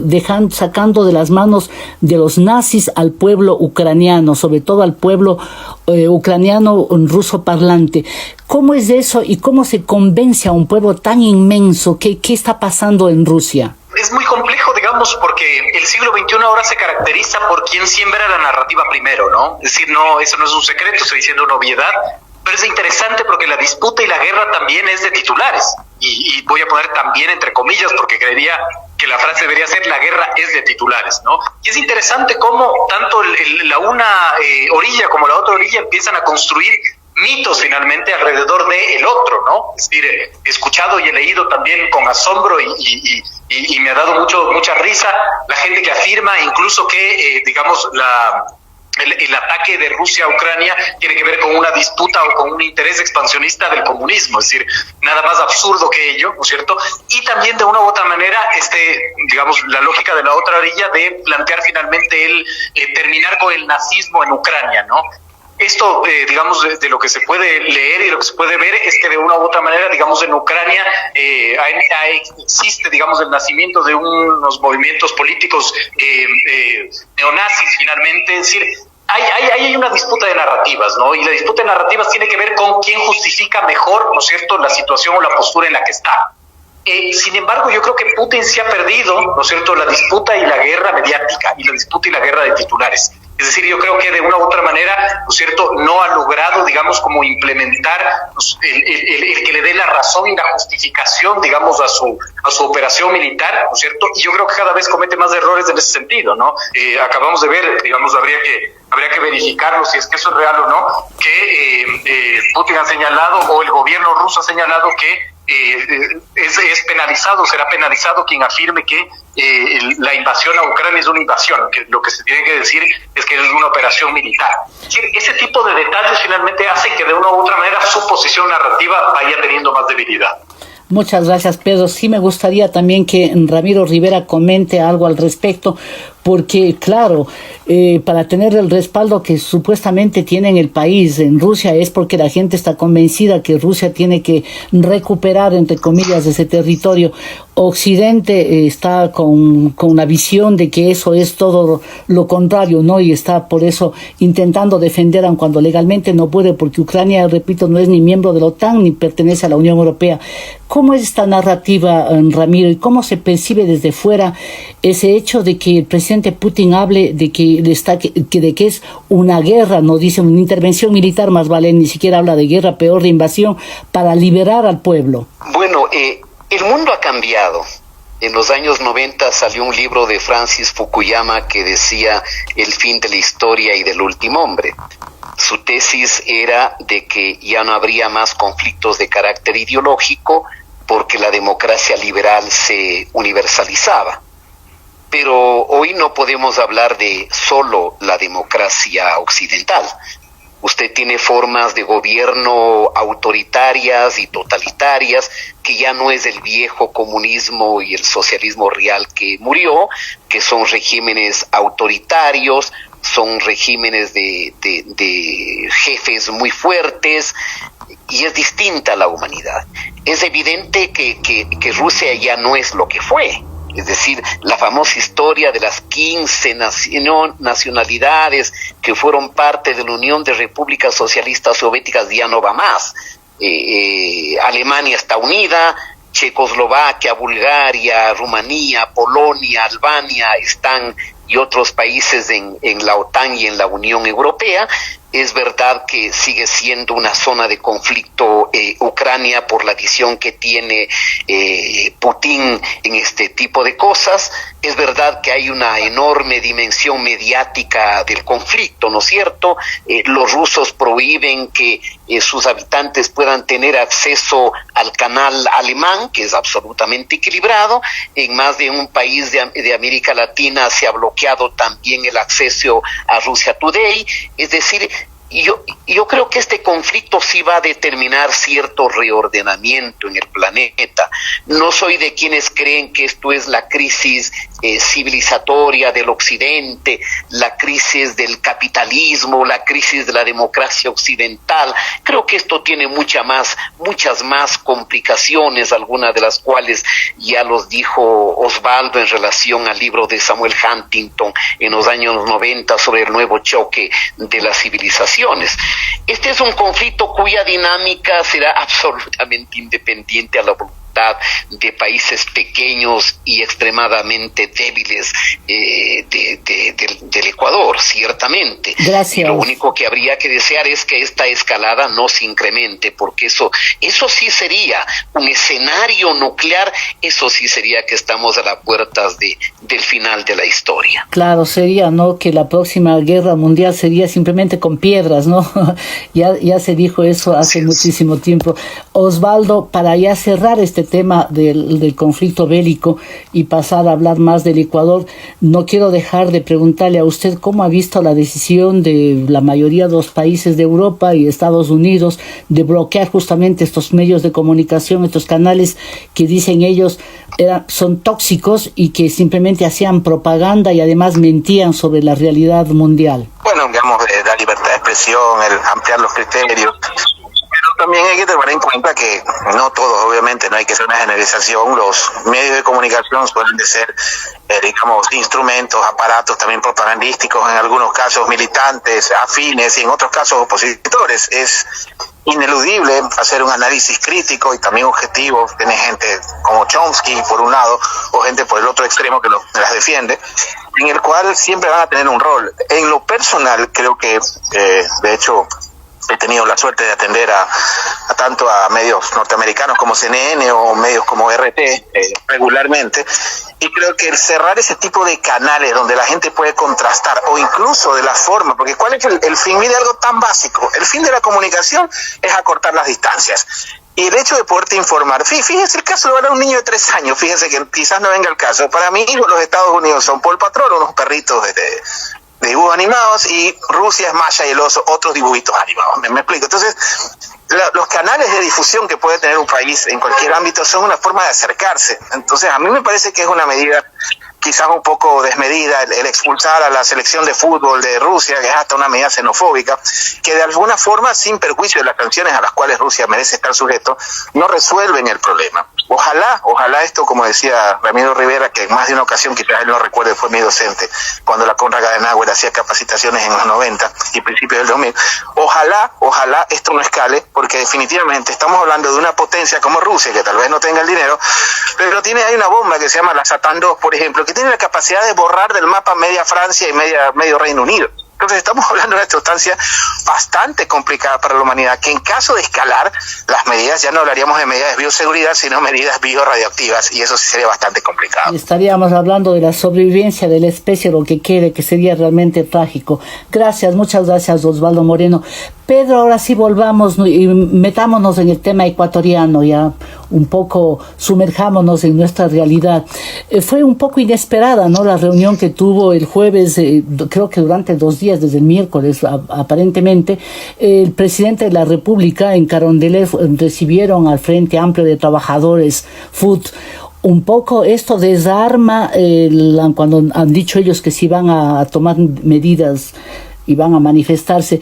sacando de las manos de los nazis al pueblo ucraniano, sobre todo al pueblo ucraniano ruso parlante. ¿Cómo es eso y cómo se convence a un pueblo tan inmenso? ¿Qué está pasando en Rusia? Es muy complejo, digamos, porque el siglo XXI ahora se caracteriza por quien siembra la narrativa primero, ¿no? Es decir, no, eso no es un secreto, estoy diciendo una obviedad. Pero es interesante porque la disputa y la guerra también es de titulares. Y voy a poner también entre comillas porque creería que la frase debería ser la guerra es de titulares, ¿no? Y es interesante cómo tanto la una orilla como la otra orilla empiezan a construir mitos finalmente alrededor del otro, ¿no? Es decir, he escuchado y he leído también con asombro y me ha dado mucha risa la gente que afirma incluso que, digamos, el ataque de Rusia a Ucrania tiene que ver con una disputa o con un interés expansionista del comunismo, es decir, nada más absurdo que ello, ¿no es cierto? Y también de una u otra manera, digamos, la lógica de la otra orilla de plantear finalmente el terminar con el nazismo en Ucrania, ¿no? Esto, digamos, de lo que se puede leer y lo que se puede ver es que de una u otra manera, digamos, en Ucrania existe, digamos, el nacimiento de unos movimientos políticos neonazis finalmente, es decir, hay una disputa de narrativas, ¿no? Y la disputa de narrativas tiene que ver con quién justifica mejor, ¿no es cierto?, la situación o la postura en la que está. Sin embargo, yo creo que Putin se ha perdido, ¿no es cierto?, la disputa y la guerra mediática y la disputa y la guerra de titulares. Es decir, yo creo que de una u otra manera, ¿no es cierto?, no ha logrado, digamos, como implementar el que le dé la razón y la justificación, digamos, a su operación militar, ¿no es cierto? Y yo creo que cada vez comete más errores en ese sentido, ¿no? Acabamos de ver, digamos, habría que verificarlo si es que eso es real o no, que Putin ha señalado, o el gobierno ruso ha señalado que es penalizado, será penalizado quien afirme que la invasión a Ucrania es una invasión, que lo que se tiene que decir es que es una operación militar. Ese tipo de detalles finalmente hacen que de una u otra manera su posición narrativa vaya teniendo más debilidad. Muchas gracias, Pedro. Sí me gustaría también que Ramiro Rivera comente algo al respecto, porque, claro, para tener el respaldo que supuestamente tiene en el país, en Rusia, es porque la gente está convencida que Rusia tiene que recuperar, entre comillas, ese territorio. Occidente está con la visión de que eso es todo lo contrario, ¿no? Y está por eso intentando defender, aun cuando legalmente no puede, porque Ucrania, repito, no es ni miembro de la OTAN ni pertenece a la Unión Europea. ¿Cómo es esta narrativa, Ramiro, y cómo se percibe desde fuera ese hecho de que el presidente Putin hable de que es una guerra, no dice una intervención militar, más vale, ni siquiera habla de guerra, peor de invasión, para liberar al pueblo? Bueno, el mundo ha cambiado. En los años 90 salió un libro de Francis Fukuyama que decía el fin de la historia y del último hombre. Su tesis era de que ya no habría más conflictos de carácter ideológico porque la democracia liberal se universalizaba. Pero hoy no podemos hablar de solo la democracia occidental. Usted tiene formas de gobierno autoritarias y totalitarias que ya no es el viejo comunismo y el socialismo real que murió, que son regímenes autoritarios, son regímenes de jefes muy fuertes, y es distinta a la humanidad. Es evidente que Rusia ya no es lo que fue. Es decir, la famosa historia de las 15 nacionalidades que fueron parte de la Unión de Repúblicas Socialistas Soviéticas ya no va más. Alemania está unida, Checoslovaquia, Bulgaria, Rumanía, Polonia, Albania están, y otros países en la OTAN y en la Unión Europea. Es verdad que sigue siendo una zona de conflicto Ucrania por la visión que tiene Putin en este tipo de cosas. Es verdad que hay una enorme dimensión mediática del conflicto, ¿no es cierto? Los rusos prohíben que sus habitantes puedan tener acceso al canal alemán, que es absolutamente equilibrado. En más de un país de América Latina se ha bloqueado también el acceso a Russia Today. Es decir, yo creo que este conflicto sí va a determinar cierto reordenamiento en el planeta. No soy de quienes creen que esto es la crisis civilizatoria del occidente, la crisis del capitalismo, la crisis de la democracia occidental. Creo que esto tiene muchas más complicaciones, algunas de las cuales ya los dijo Osvaldo en relación al libro de Samuel Huntington en los años 90 sobre el nuevo choque de las civilizaciones. Este es un conflicto cuya dinámica será absolutamente independiente a la voluntad de países pequeños y extremadamente débiles del Ecuador, ciertamente. Gracias. Y lo único que habría que desear es que esta escalada no se incremente, porque eso sí sería un escenario nuclear, eso sí sería que estamos a las puertas del final de la historia. Claro, sería, ¿no?, que la próxima guerra mundial sería simplemente con piedras, ¿no? ya se dijo eso hace muchísimo tiempo. Osvaldo, para ya cerrar este tema del conflicto bélico y pasar a hablar más del Ecuador, no quiero dejar de preguntarle a usted cómo ha visto la decisión de la mayoría de los países de Europa y Estados Unidos de bloquear justamente estos medios de comunicación, estos canales que dicen ellos son tóxicos y que simplemente hacían propaganda y además mentían sobre la realidad mundial. Bueno, digamos, la libertad de expresión, el ampliar los criterios. Pero también hay que tener en cuenta que no todos, obviamente, no hay que hacer una generalización. Los medios de comunicación suelen de ser, digamos, instrumentos, aparatos también propagandísticos, en algunos casos militantes, afines y en otros casos opositores. Es ineludible hacer un análisis crítico y también objetivo. Tiene gente como Chomsky por un lado o gente por el otro extremo que las defiende, en el cual siempre van a tener un rol. En lo personal, creo que, de hecho, he tenido la suerte de atender a tanto a medios norteamericanos como CNN o medios como RT regularmente, y creo que el cerrar ese tipo de canales donde la gente puede contrastar, o incluso de la forma, porque ¿cuál es el fin? Mire, algo tan básico: el fin de la comunicación es acortar las distancias. Y el hecho de poderte informar, fíjese el caso de un niño de 3 años, fíjese que quizás no venga el caso. Para mí, los Estados Unidos son Paw Patrol, unos perritos de dibujos animados, y Rusia es Masha y el oso, otros dibujitos animados. ¿Me explico? Entonces, los canales de difusión que puede tener un país en cualquier ámbito son una forma de acercarse. Entonces, a mí me parece que es una medida quizás un poco desmedida el expulsar a la selección de fútbol de Rusia, que es hasta una medida xenofóbica, que de alguna forma, sin perjuicio de las sanciones a las cuales Rusia merece estar sujeto, no resuelven el problema. Ojalá esto, como decía Ramiro Rivera, que en más de una ocasión, quizás él no recuerde, fue mi docente cuando la Conrad Adenauer hacía capacitaciones en los 90 y principios del 2000. Ojalá esto no escale, porque definitivamente estamos hablando de una potencia como Rusia, que tal vez no tenga el dinero, pero hay una bomba que se llama la Satan II, por ejemplo, que tiene la capacidad de borrar del mapa media Francia y medio Reino Unido. Entonces estamos hablando de una sustancia bastante complicada para la humanidad, que en caso de escalar las medidas, ya no hablaríamos de medidas de bioseguridad, sino medidas biorradioactivas, y eso sí sería bastante complicado. Estaríamos hablando de la sobrevivencia de la especie, lo que quede, que sería realmente trágico. Muchas gracias, Osvaldo Moreno. Pedro, ahora sí volvamos y metámonos en el tema ecuatoriano, ya un poco sumerjámonos en nuestra realidad. Fue un poco inesperada, ¿no?, la reunión que tuvo el jueves, creo que durante 2 días, desde el miércoles aparentemente, el presidente de la República en Carondelet recibieron al Frente Amplio de Trabajadores, FUT. Un poco esto desarma, cuando han dicho ellos que sí van a tomar medidas y van a manifestarse.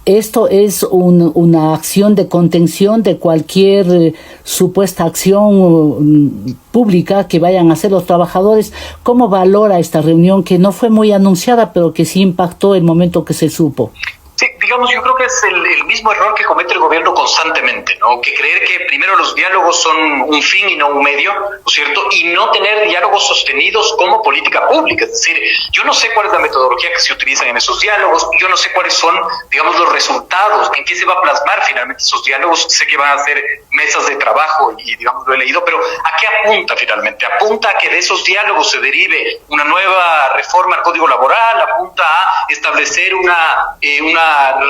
Esto es una acción de contención de cualquier supuesta acción pública que vayan a hacer los trabajadores. ¿Cómo valora esta reunión que no fue muy anunciada, pero que sí impactó el momento que se supo? Sí, digamos, yo creo que es el mismo error que comete el gobierno constantemente, ¿no? Que creer que primero los diálogos son un fin y no un medio, ¿no es cierto? Y no tener diálogos sostenidos como política pública. Es decir, yo no sé cuál es la metodología que se utiliza en esos diálogos, yo no sé cuáles son, digamos, los resultados, en qué se va a plasmar finalmente esos diálogos. Sé que van a ser mesas de trabajo y, digamos, lo he leído, pero ¿a qué apunta finalmente? Apunta a que de esos diálogos se derive una nueva reforma al Código Laboral, apunta a establecer una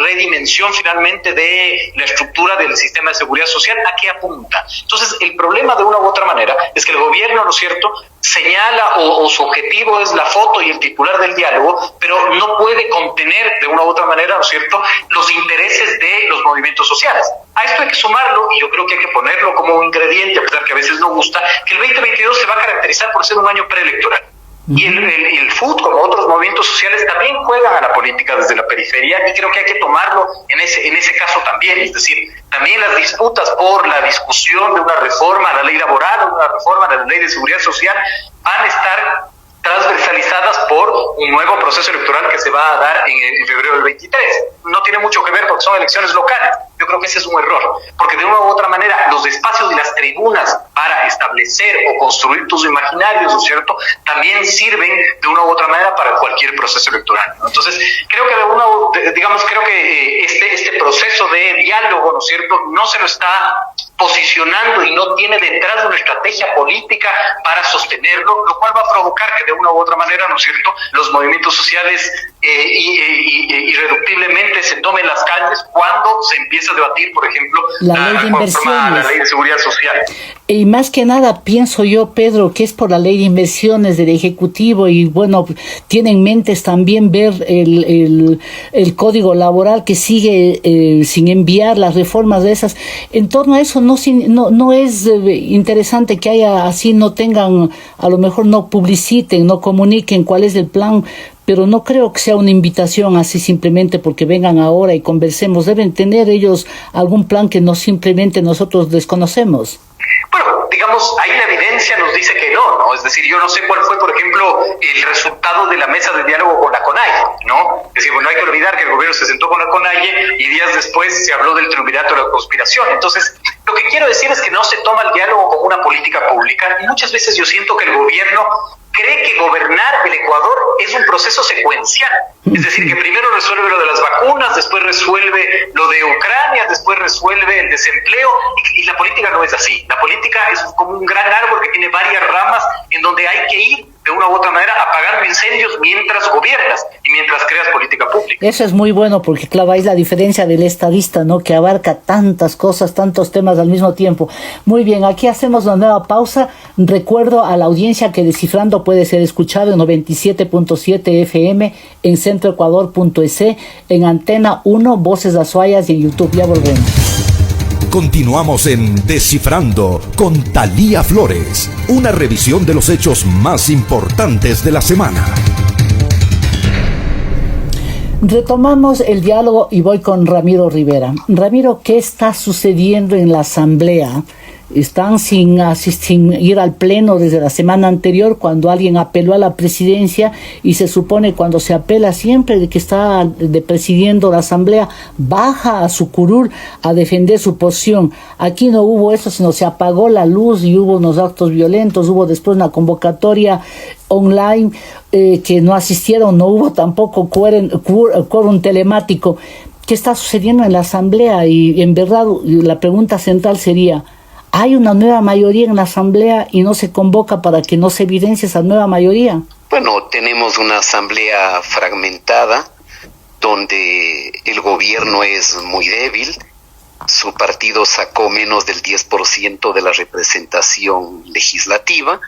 redimensión finalmente de la estructura del sistema de seguridad social, ¿a qué apunta? Entonces, el problema de una u otra manera es que el gobierno, ¿no es cierto?, señala o su objetivo es la foto y el titular del diálogo, pero no puede contener de una u otra manera, ¿no es cierto?, los intereses de los movimientos sociales. A esto hay que sumarlo, y yo creo que hay que ponerlo como un ingrediente, a pesar que a veces no gusta, que el 2022 se va a caracterizar por ser un año preelectoral. Y el FUT, como otros movimientos sociales, también juegan a la política desde la periferia, y creo que hay que tomarlo en ese caso también. Es decir, también las disputas por la discusión de una reforma a la ley laboral o una reforma a la ley de seguridad social van a estar transversalizadas por un nuevo proceso electoral que se va a dar en febrero del 23. No tiene mucho que ver porque son elecciones locales. Yo creo que ese es un error, porque de una u otra manera los espacios y las tribunas para establecer o construir tus imaginarios, ¿no es cierto?, también sirven de una u otra manera para cualquier proceso electoral, ¿no? Entonces, creo que este proceso de diálogo, ¿no es cierto?, no se lo está posicionando y no tiene detrás una estrategia política para sostenerlo, lo cual va a provocar que de una u otra manera, ¿no es cierto?, los movimientos sociales irreductiblemente se tomen las calles cuando se empieza a debatir, por ejemplo, la ley de inversiones, la ley de seguridad social. Y más que nada pienso yo, Pedro, que es por la ley de inversiones del Ejecutivo, y bueno, tienen mentes también ver el código laboral que sigue sin enviar las reformas de esas. En torno a eso no es interesante que haya así, no tengan, a lo mejor no publiciten, no comuniquen cuál es el plan, pero no creo que sea una invitación así simplemente porque vengan ahora y conversemos. Deben tener ellos algún plan que no simplemente nosotros desconocemos. Bueno, digamos, ahí la evidencia nos dice que no, es decir, yo no sé cuál fue, por ejemplo, el resultado de la mesa de diálogo con la CONAIE, ¿no? Es decir, bueno, hay que olvidar que el gobierno se sentó con la CONAIE y días después se habló del triunvirato de la conspiración. Entonces, lo que quiero decir es que no se toma el diálogo como una política pública, y muchas veces yo siento que el gobierno cree que gobernar el Ecuador es un proceso secuencial. Es decir, que primero resuelve lo de las vacunas, después resuelve lo de Ucrania, después resuelve el desempleo, y la política no es así. La política es como un gran árbol que tiene varias ramas en donde hay que ir de una u otra manera apagando incendios mientras gobiernas y mientras creas política pública. Eso es muy bueno porque, claro, es la diferencia del estadista, ¿no?, que abarca tantas cosas, tantos temas al mismo tiempo. Muy bien, aquí hacemos una nueva pausa. Recuerdo a la audiencia que Descifrando puede ser escuchado en 97.7 FM, en centroecuador.es, en Antena 1, Voces Azuayas, y en YouTube. Ya volvemos. Continuamos en Descifrando con Thalía Flores, una revisión de los hechos más importantes de la semana. Retomamos el diálogo y voy con Ramiro Rivera. Ramiro, ¿qué está sucediendo en la Asamblea? Están sin ir al pleno desde la semana anterior, cuando alguien apeló a la presidencia, y se supone cuando se apela siempre de que está presidiendo la asamblea, baja a su curul a defender su posición. Aquí no hubo eso, sino se apagó la luz y hubo unos actos violentos, hubo después una convocatoria online que no asistieron, no hubo tampoco quórum telemático. ¿Qué está sucediendo en la asamblea? Y en verdad la pregunta central sería: ¿hay una nueva mayoría en la asamblea y no se convoca para que no se evidencie esa nueva mayoría? Bueno, tenemos una asamblea fragmentada donde el gobierno es muy débil. Su partido sacó menos del 10% de la representación legislativa.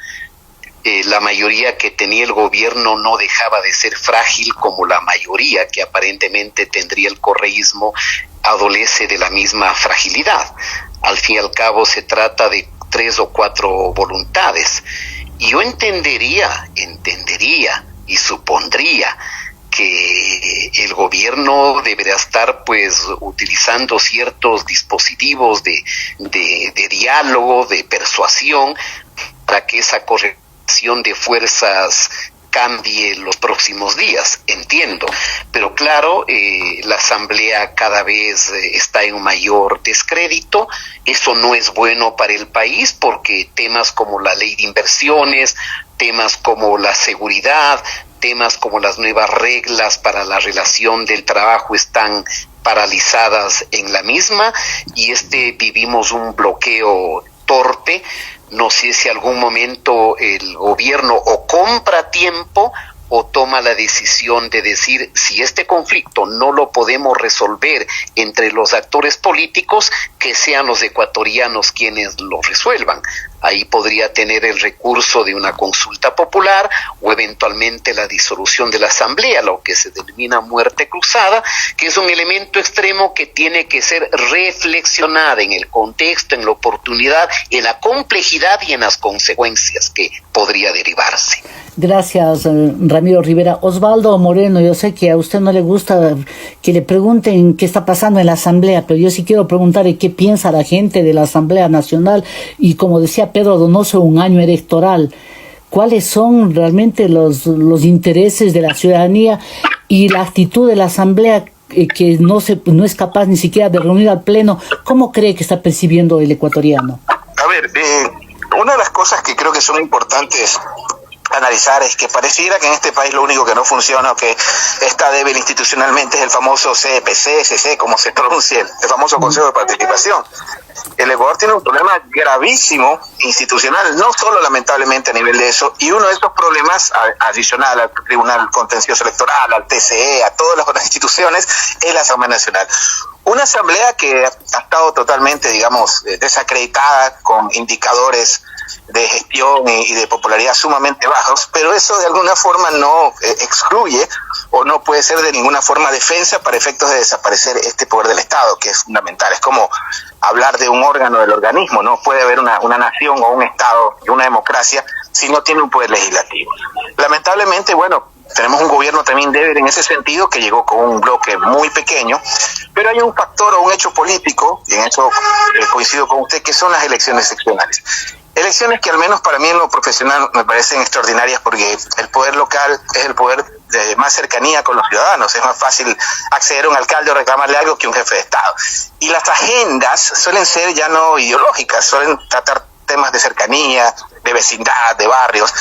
La mayoría que tenía el gobierno no dejaba de ser frágil, como la mayoría que aparentemente tendría el correísmo adolece de la misma fragilidad. Al fin y al cabo se trata de 3 o 4 voluntades. Y yo entendería y supondría que el gobierno debería estar pues utilizando ciertos dispositivos de diálogo, de persuasión, para que esa corrección de fuerzas cambie los próximos días, entiendo, pero claro, la asamblea cada vez está en mayor descrédito. Eso no es bueno para el país, porque temas como la ley de inversiones, temas como la seguridad, temas como las nuevas reglas para la relación del trabajo están paralizadas en la misma, y vivimos un bloqueo torpe. No sé si algún momento el gobierno o compra tiempo o toma la decisión de decir, si este conflicto no lo podemos resolver entre los actores políticos, que sean los ecuatorianos quienes lo resuelvan? Ahí podría tener el recurso de una consulta popular o eventualmente la disolución de la asamblea, lo que se denomina muerte cruzada, que es un elemento extremo que tiene que ser reflexionada en el contexto, en la oportunidad, en la complejidad y en las consecuencias que podría derivarse. Gracias, Ramiro Rivera. Osvaldo Moreno, yo sé que a usted no le gusta que le pregunten qué está pasando en la Asamblea, pero yo sí quiero preguntarle qué piensa la gente de la Asamblea Nacional y, como decía Pedro Donoso, un año electoral. ¿Cuáles son realmente los intereses de la ciudadanía y la actitud de la Asamblea que no es capaz ni siquiera de reunir al Pleno? ¿Cómo cree que está percibiendo el ecuatoriano? A ver, una de las cosas que creo que son importantes analizar es que pareciera que en este país lo único que no funciona o que está débil institucionalmente es el famoso CPC, CC, como se pronuncia, el famoso Consejo de Participación. El Ecuador tiene un problema gravísimo institucional, no solo lamentablemente a nivel de eso, y uno de esos problemas adicional al Tribunal Contencioso Electoral, al TCE, a todas las otras instituciones, es la Asamblea Nacional. Una asamblea que ha estado totalmente, digamos, desacreditada, con indicadores de gestión y de popularidad sumamente bajos, pero eso de alguna forma no excluye o no puede ser de ninguna forma defensa para efectos de desaparecer este poder del Estado, que es fundamental. Es como hablar de un órgano del organismo, no puede haber una nación o un Estado y una democracia si no tiene un poder legislativo. Lamentablemente, bueno, tenemos un gobierno también débil en ese sentido, que llegó con un bloque muy pequeño, pero hay un factor o un hecho político, y en eso coincido con usted, que son las elecciones seccionales. Elecciones que al menos para mí en lo profesional me parecen extraordinarias, porque el poder local es el poder de más cercanía con los ciudadanos. Es más fácil acceder a un alcalde o reclamarle algo que un jefe de Estado. Y las agendas suelen ser ya no ideológicas, suelen tratar temas de cercanía, de vecindad, de barrios,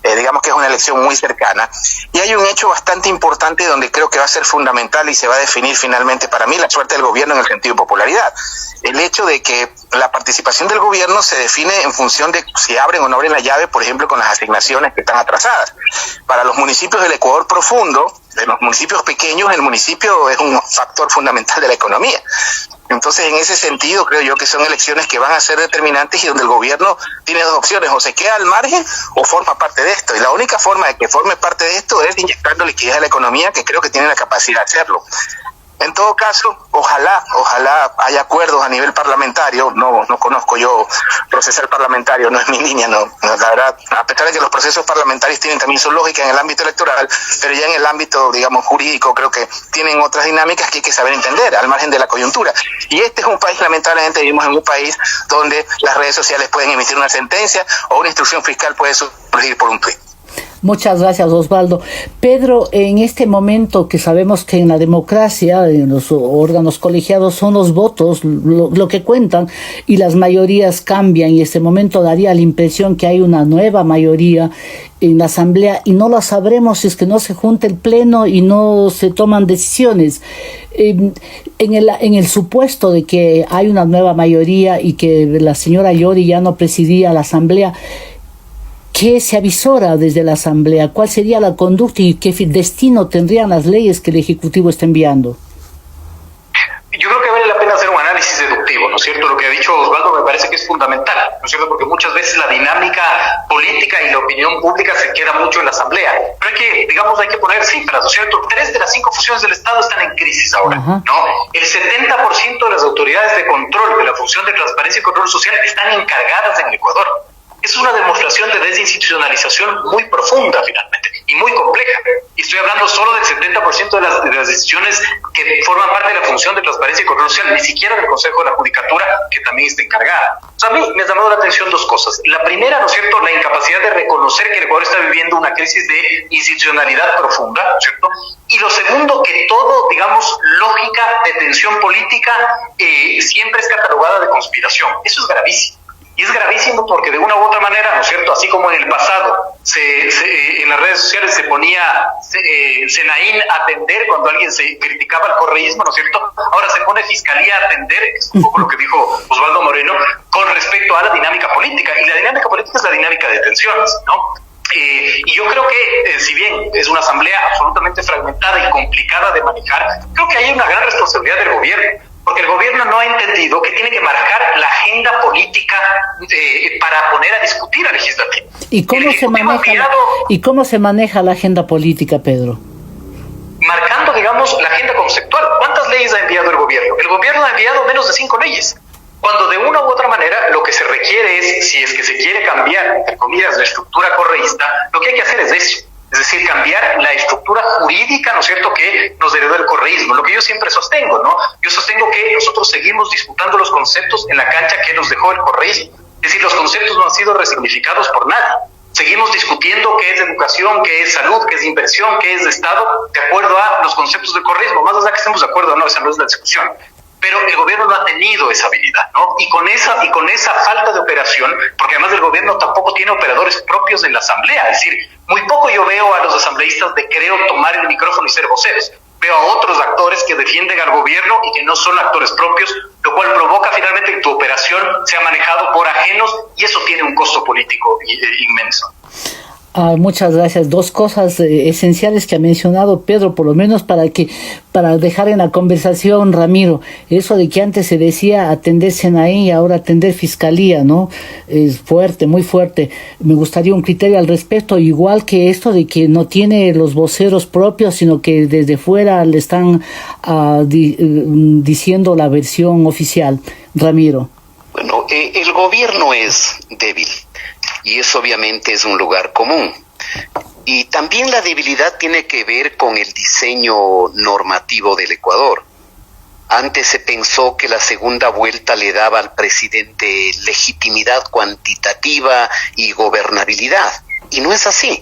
digamos que es una elección muy cercana. Y hay un hecho bastante importante donde creo que va a ser fundamental y se va a definir finalmente para mí la suerte del gobierno en el sentido de popularidad. El hecho de que la participación del gobierno se define en función de si abren o no abren la llave, por ejemplo, con las asignaciones que están atrasadas. Para los municipios del Ecuador profundo, de los municipios pequeños, el municipio es un factor fundamental de la economía. Entonces, en ese sentido, creo yo que son elecciones que van a ser determinantes y donde el gobierno tiene dos opciones: o se queda al margen o forma parte de esto. Y la única forma de que forme parte de esto es inyectando liquidez a la economía, que creo que tiene la capacidad de hacerlo. En todo caso, ojalá haya acuerdos a nivel parlamentario. No conozco yo procesal parlamentario, no es mi línea, no, la verdad, a pesar de que los procesos parlamentarios tienen también su lógica en el ámbito electoral, pero ya en el ámbito, digamos, jurídico, creo que tienen otras dinámicas que hay que saber entender, al margen de la coyuntura. Y este es un país, lamentablemente, vivimos en un país donde las redes sociales pueden emitir una sentencia o una instrucción fiscal puede surgir por un tuit. Muchas gracias, Osvaldo. Pedro, en este momento que sabemos que en la democracia, en los órganos colegiados, son los votos lo que cuentan y las mayorías cambian, y este momento daría la impresión que hay una nueva mayoría en la Asamblea y no la sabremos si es que no se junta el Pleno y no se toman decisiones. En el supuesto de que hay una nueva mayoría y que la señora Yori ya no presidía la Asamblea, ¿qué se avisora desde la Asamblea? ¿Cuál sería la conducta y qué destino tendrían las leyes que el Ejecutivo está enviando? Yo creo que vale la pena hacer un análisis deductivo, ¿no es cierto? Lo que ha dicho Osvaldo me parece que es fundamental, ¿no es cierto? Porque muchas veces la dinámica política y la opinión pública se queda mucho en la Asamblea. Pero hay que poner cifras, ¿no es cierto? 3 de las 5 funciones del Estado están en crisis ahora, ¿no? El 70% de las autoridades de control de la función de transparencia y control social están encargadas en el Ecuador. Es una demostración de desinstitucionalización muy profunda, finalmente, y muy compleja. Y estoy hablando solo del 70% de las decisiones que forman parte de la función de transparencia y control social, ni siquiera del Consejo de la Judicatura, que también está encargada. O sea, a mí me ha llamado la atención dos cosas. La primera, ¿no es cierto?, la incapacidad de reconocer que el Ecuador está viviendo una crisis de institucionalidad profunda, ¿no es cierto? Y lo segundo, que todo, digamos, lógica de tensión política siempre es catalogada de conspiración. Eso es gravísimo. Y es gravísimo porque de una u otra manera, ¿no es cierto?, así como en el pasado en las redes sociales se ponía Senaín a atender cuando alguien se criticaba el correísmo, ¿no es cierto?, ahora se pone Fiscalía a atender, que es un poco lo que dijo Osvaldo Moreno, con respecto a la dinámica política. Y la dinámica política es la dinámica de tensiones, ¿no? Y yo creo que, si bien es una asamblea absolutamente fragmentada y complicada de manejar, creo que hay una gran responsabilidad del gobierno, porque el gobierno no ha entendido que tiene que marcar la agenda política para poner a discutir al legislativo. ¿Y cómo se maneja la agenda política, Pedro? Marcando, digamos, la agenda conceptual. ¿Cuántas leyes ha enviado el gobierno? El gobierno ha enviado menos de 5 leyes. Cuando de una u otra manera lo que se requiere es, si es que se quiere cambiar, entre comillas, la estructura correísta, lo que hay que hacer es eso. Es decir, cambiar la estructura jurídica, ¿no es cierto?, que nos heredó el correísmo. Lo que yo siempre sostengo, ¿no? Yo sostengo que nosotros seguimos disputando los conceptos en la cancha que nos dejó el correísmo. Es decir, los conceptos no han sido resignificados por nadie. Seguimos discutiendo qué es educación, qué es salud, qué es inversión, qué es de Estado, de acuerdo a los conceptos del correísmo. Más allá que estemos de acuerdo o no, esa no es la discusión. Pero el gobierno no ha tenido esa habilidad, ¿no? Y con esa falta de operación, porque además el gobierno tampoco tiene operadores propios en la asamblea, es decir, muy poco yo veo a los asambleístas de Creo tomar el micrófono y ser voceros. Veo a otros actores que defienden al gobierno y que no son actores propios, lo cual provoca finalmente que tu operación sea manejado por ajenos, y eso tiene un costo político inmenso. Muchas gracias. 2 cosas esenciales que ha mencionado Pedro, por lo menos para dejar en la conversación, Ramiro. Eso de que antes se decía atender SENAI y ahora atender Fiscalía, ¿no? Es fuerte, muy fuerte. Me gustaría un criterio al respecto, igual que esto de que no tiene los voceros propios, sino que desde fuera le están diciendo la versión oficial. Ramiro. Bueno, el gobierno es débil. Y eso obviamente es un lugar común. Y también la debilidad tiene que ver con el diseño normativo del Ecuador. Antes se pensó que la segunda vuelta le daba al presidente legitimidad cuantitativa y gobernabilidad. Y no es así,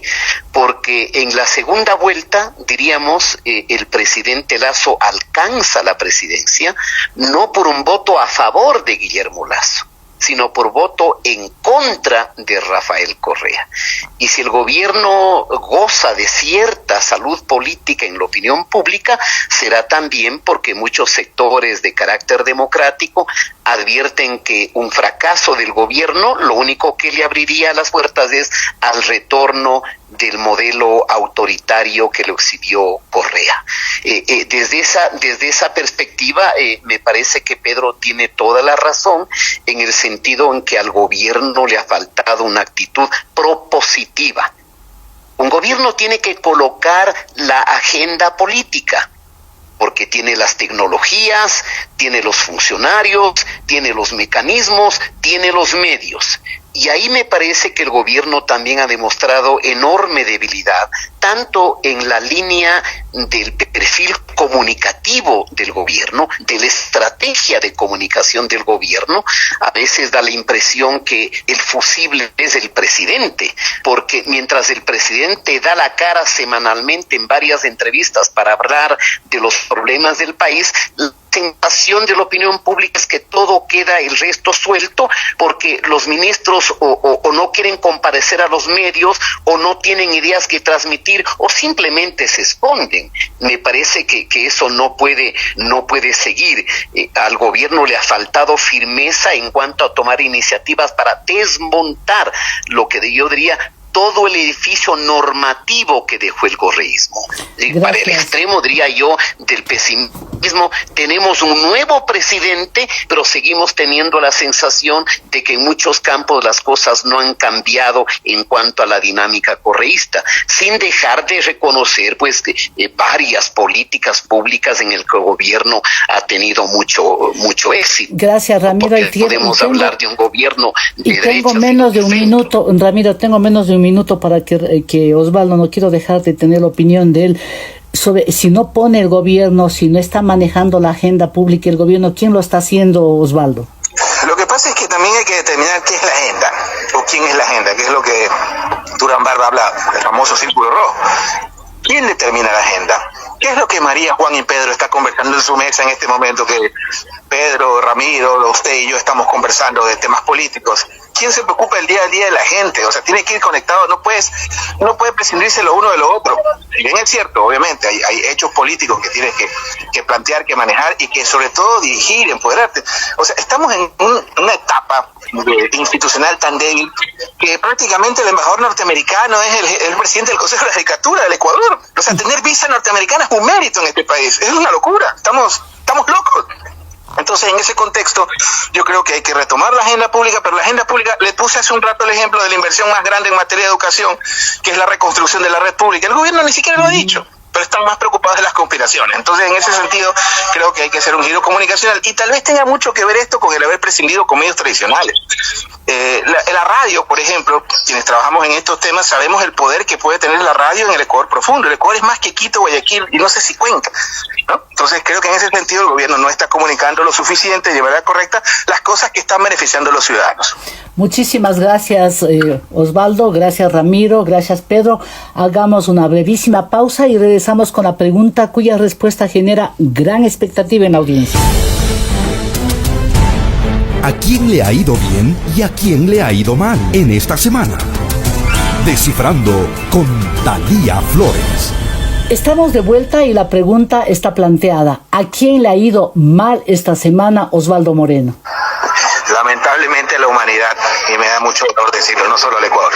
porque en la segunda vuelta, diríamos, el presidente Lasso alcanza la presidencia no por un voto a favor de Guillermo Lasso, sino por voto en contra de Rafael Correa. Y si el gobierno goza de cierta salud política en la opinión pública, será también porque muchos sectores de carácter democrático advierten que un fracaso del gobierno lo único que le abriría las puertas es al retorno del modelo autoritario que lo exhibió Correa. Desde esa perspectiva, me parece que Pedro tiene toda la razón en el sentido en que al gobierno le ha faltado una actitud propositiva. Un gobierno tiene que colocar la agenda política, porque tiene las tecnologías, tiene los funcionarios, tiene los mecanismos, tiene los medios. Y ahí me parece que el gobierno también ha demostrado enorme debilidad, tanto en la línea del perfil comunicativo del gobierno, de la estrategia de comunicación del gobierno. A veces da la impresión que el fusible es el presidente, porque mientras el presidente da la cara semanalmente en varias entrevistas para hablar de los problemas del país, la sensación de la opinión pública es que todo queda el resto suelto, porque los ministros o no quieren comparecer a los medios, o no tienen ideas que transmitir, o simplemente se esconden. Me parece que eso no puede seguir. Al gobierno le ha faltado firmeza en cuanto a tomar iniciativas para desmontar lo que yo diría todo el edificio normativo que dejó el correísmo. Para el extremo, diría yo, del pesimismo, tenemos un nuevo presidente, pero seguimos teniendo la sensación de que en muchos campos las cosas no han cambiado en cuanto a la dinámica correísta, sin dejar de reconocer varias políticas públicas en el que el gobierno ha tenido mucho éxito. Gracias, Ramiro. Podemos hablar de un gobierno de derecha. Tengo menos de un minuto, Ramiro, minuto para que Osvaldo, no quiero dejar de tener la opinión de él sobre si no pone el gobierno, si no está manejando la agenda pública el gobierno, ¿quién lo está haciendo, Osvaldo? Lo que pasa es que también hay que determinar qué es la agenda, o quién es la agenda, que es lo que Durán Barba habla, el famoso círculo rojo. ¿Quién determina la agenda? ¿Qué es lo que María, Juan y Pedro están conversando en su mesa en este momento, que Pedro, Ramiro, usted y yo estamos conversando de temas políticos? ¿quién se preocupa del día a día de la gente? O sea, tiene que ir conectado, no puede prescindirse lo uno de lo otro. Y bien es cierto, obviamente, hay hechos políticos que tienes que plantear, que manejar y que sobre todo dirigir, empoderarte. O sea, estamos en una etapa institucional tan débil que prácticamente el embajador norteamericano es el presidente del Consejo de la Judicatura del Ecuador. O sea, tener visa norteamericana es un mérito en este país, es una locura, estamos locos. Entonces, en ese contexto, yo creo que hay que retomar la agenda pública, pero la agenda pública, le puse hace un rato el ejemplo de la inversión más grande en materia de educación, que es la reconstrucción de la red pública. El gobierno ni siquiera lo ha dicho, pero están más preocupados de las conspiraciones. Entonces, en ese sentido, creo que hay que hacer un giro comunicacional, y tal vez tenga mucho que ver esto con el haber prescindido con medios tradicionales. La radio, por ejemplo, quienes trabajamos en estos temas, sabemos el poder que puede tener la radio en el Ecuador profundo. El Ecuador es más que Quito, Guayaquil y no sé si Cuenca, ¿no? Entonces creo que en ese sentido el gobierno no está comunicando lo suficiente de manera correcta las cosas que están beneficiando a los ciudadanos. Muchísimas gracias, Osvaldo, gracias Ramiro, gracias Pedro. Hagamos una brevísima pausa y regresamos con la pregunta cuya respuesta genera gran expectativa en la audiencia. ¿A quién le ha ido bien y a quién le ha ido mal en esta semana? Descifrando con Thalía Flores. Estamos de vuelta y la pregunta está planteada. ¿A quién le ha ido mal esta semana, Osvaldo Moreno? Lamentablemente a la humanidad, y me da mucho dolor decirlo, no solo al Ecuador.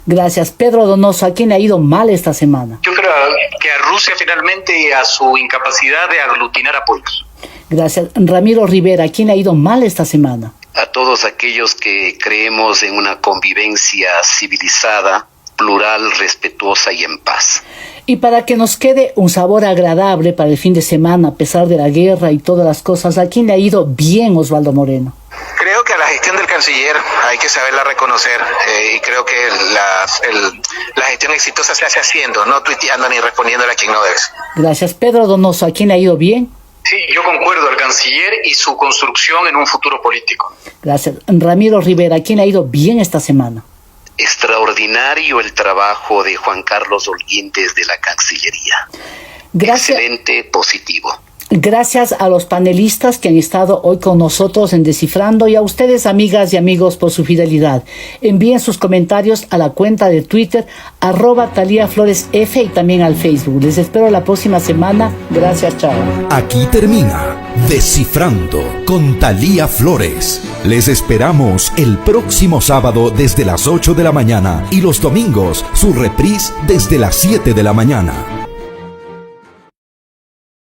Gracias. Pedro Donoso, ¿a quién le ha ido mal esta semana? Yo creo que a Rusia finalmente y a su incapacidad de aglutinar apoyos. Gracias. Ramiro Rivera, ¿a quién le ha ido mal esta semana? A todos aquellos que creemos en una convivencia civilizada, plural, respetuosa y en paz. Y para que nos quede un sabor agradable para el fin de semana, a pesar de la guerra y todas las cosas, ¿a quién le ha ido bien, Osvaldo Moreno? Creo que a la gestión del canciller hay que saberla reconocer, y creo que la gestión exitosa se hace haciendo, no tuiteando ni respondiéndole a quien no debes. Gracias. Pedro Donoso, ¿a quién le ha ido bien? Sí, yo concuerdo, al canciller y su construcción en un futuro político. Gracias. Ramiro Rivera, ¿a quién le ha ido bien esta semana? Extraordinario el trabajo de Juan Carlos Holguín desde la Cancillería. Gracias. Excelente, positivo. Gracias a los panelistas que han estado hoy con nosotros en Descifrando y a ustedes, amigas y amigos, por su fidelidad. Envíen sus comentarios a la cuenta de Twitter @ThalíaFloresF y también al Facebook. Les espero la próxima semana. Gracias, chao. Aquí termina Descifrando con Thalía Flores. Les esperamos el próximo sábado desde las 8 de la mañana y los domingos su reprise desde las 7 de la mañana.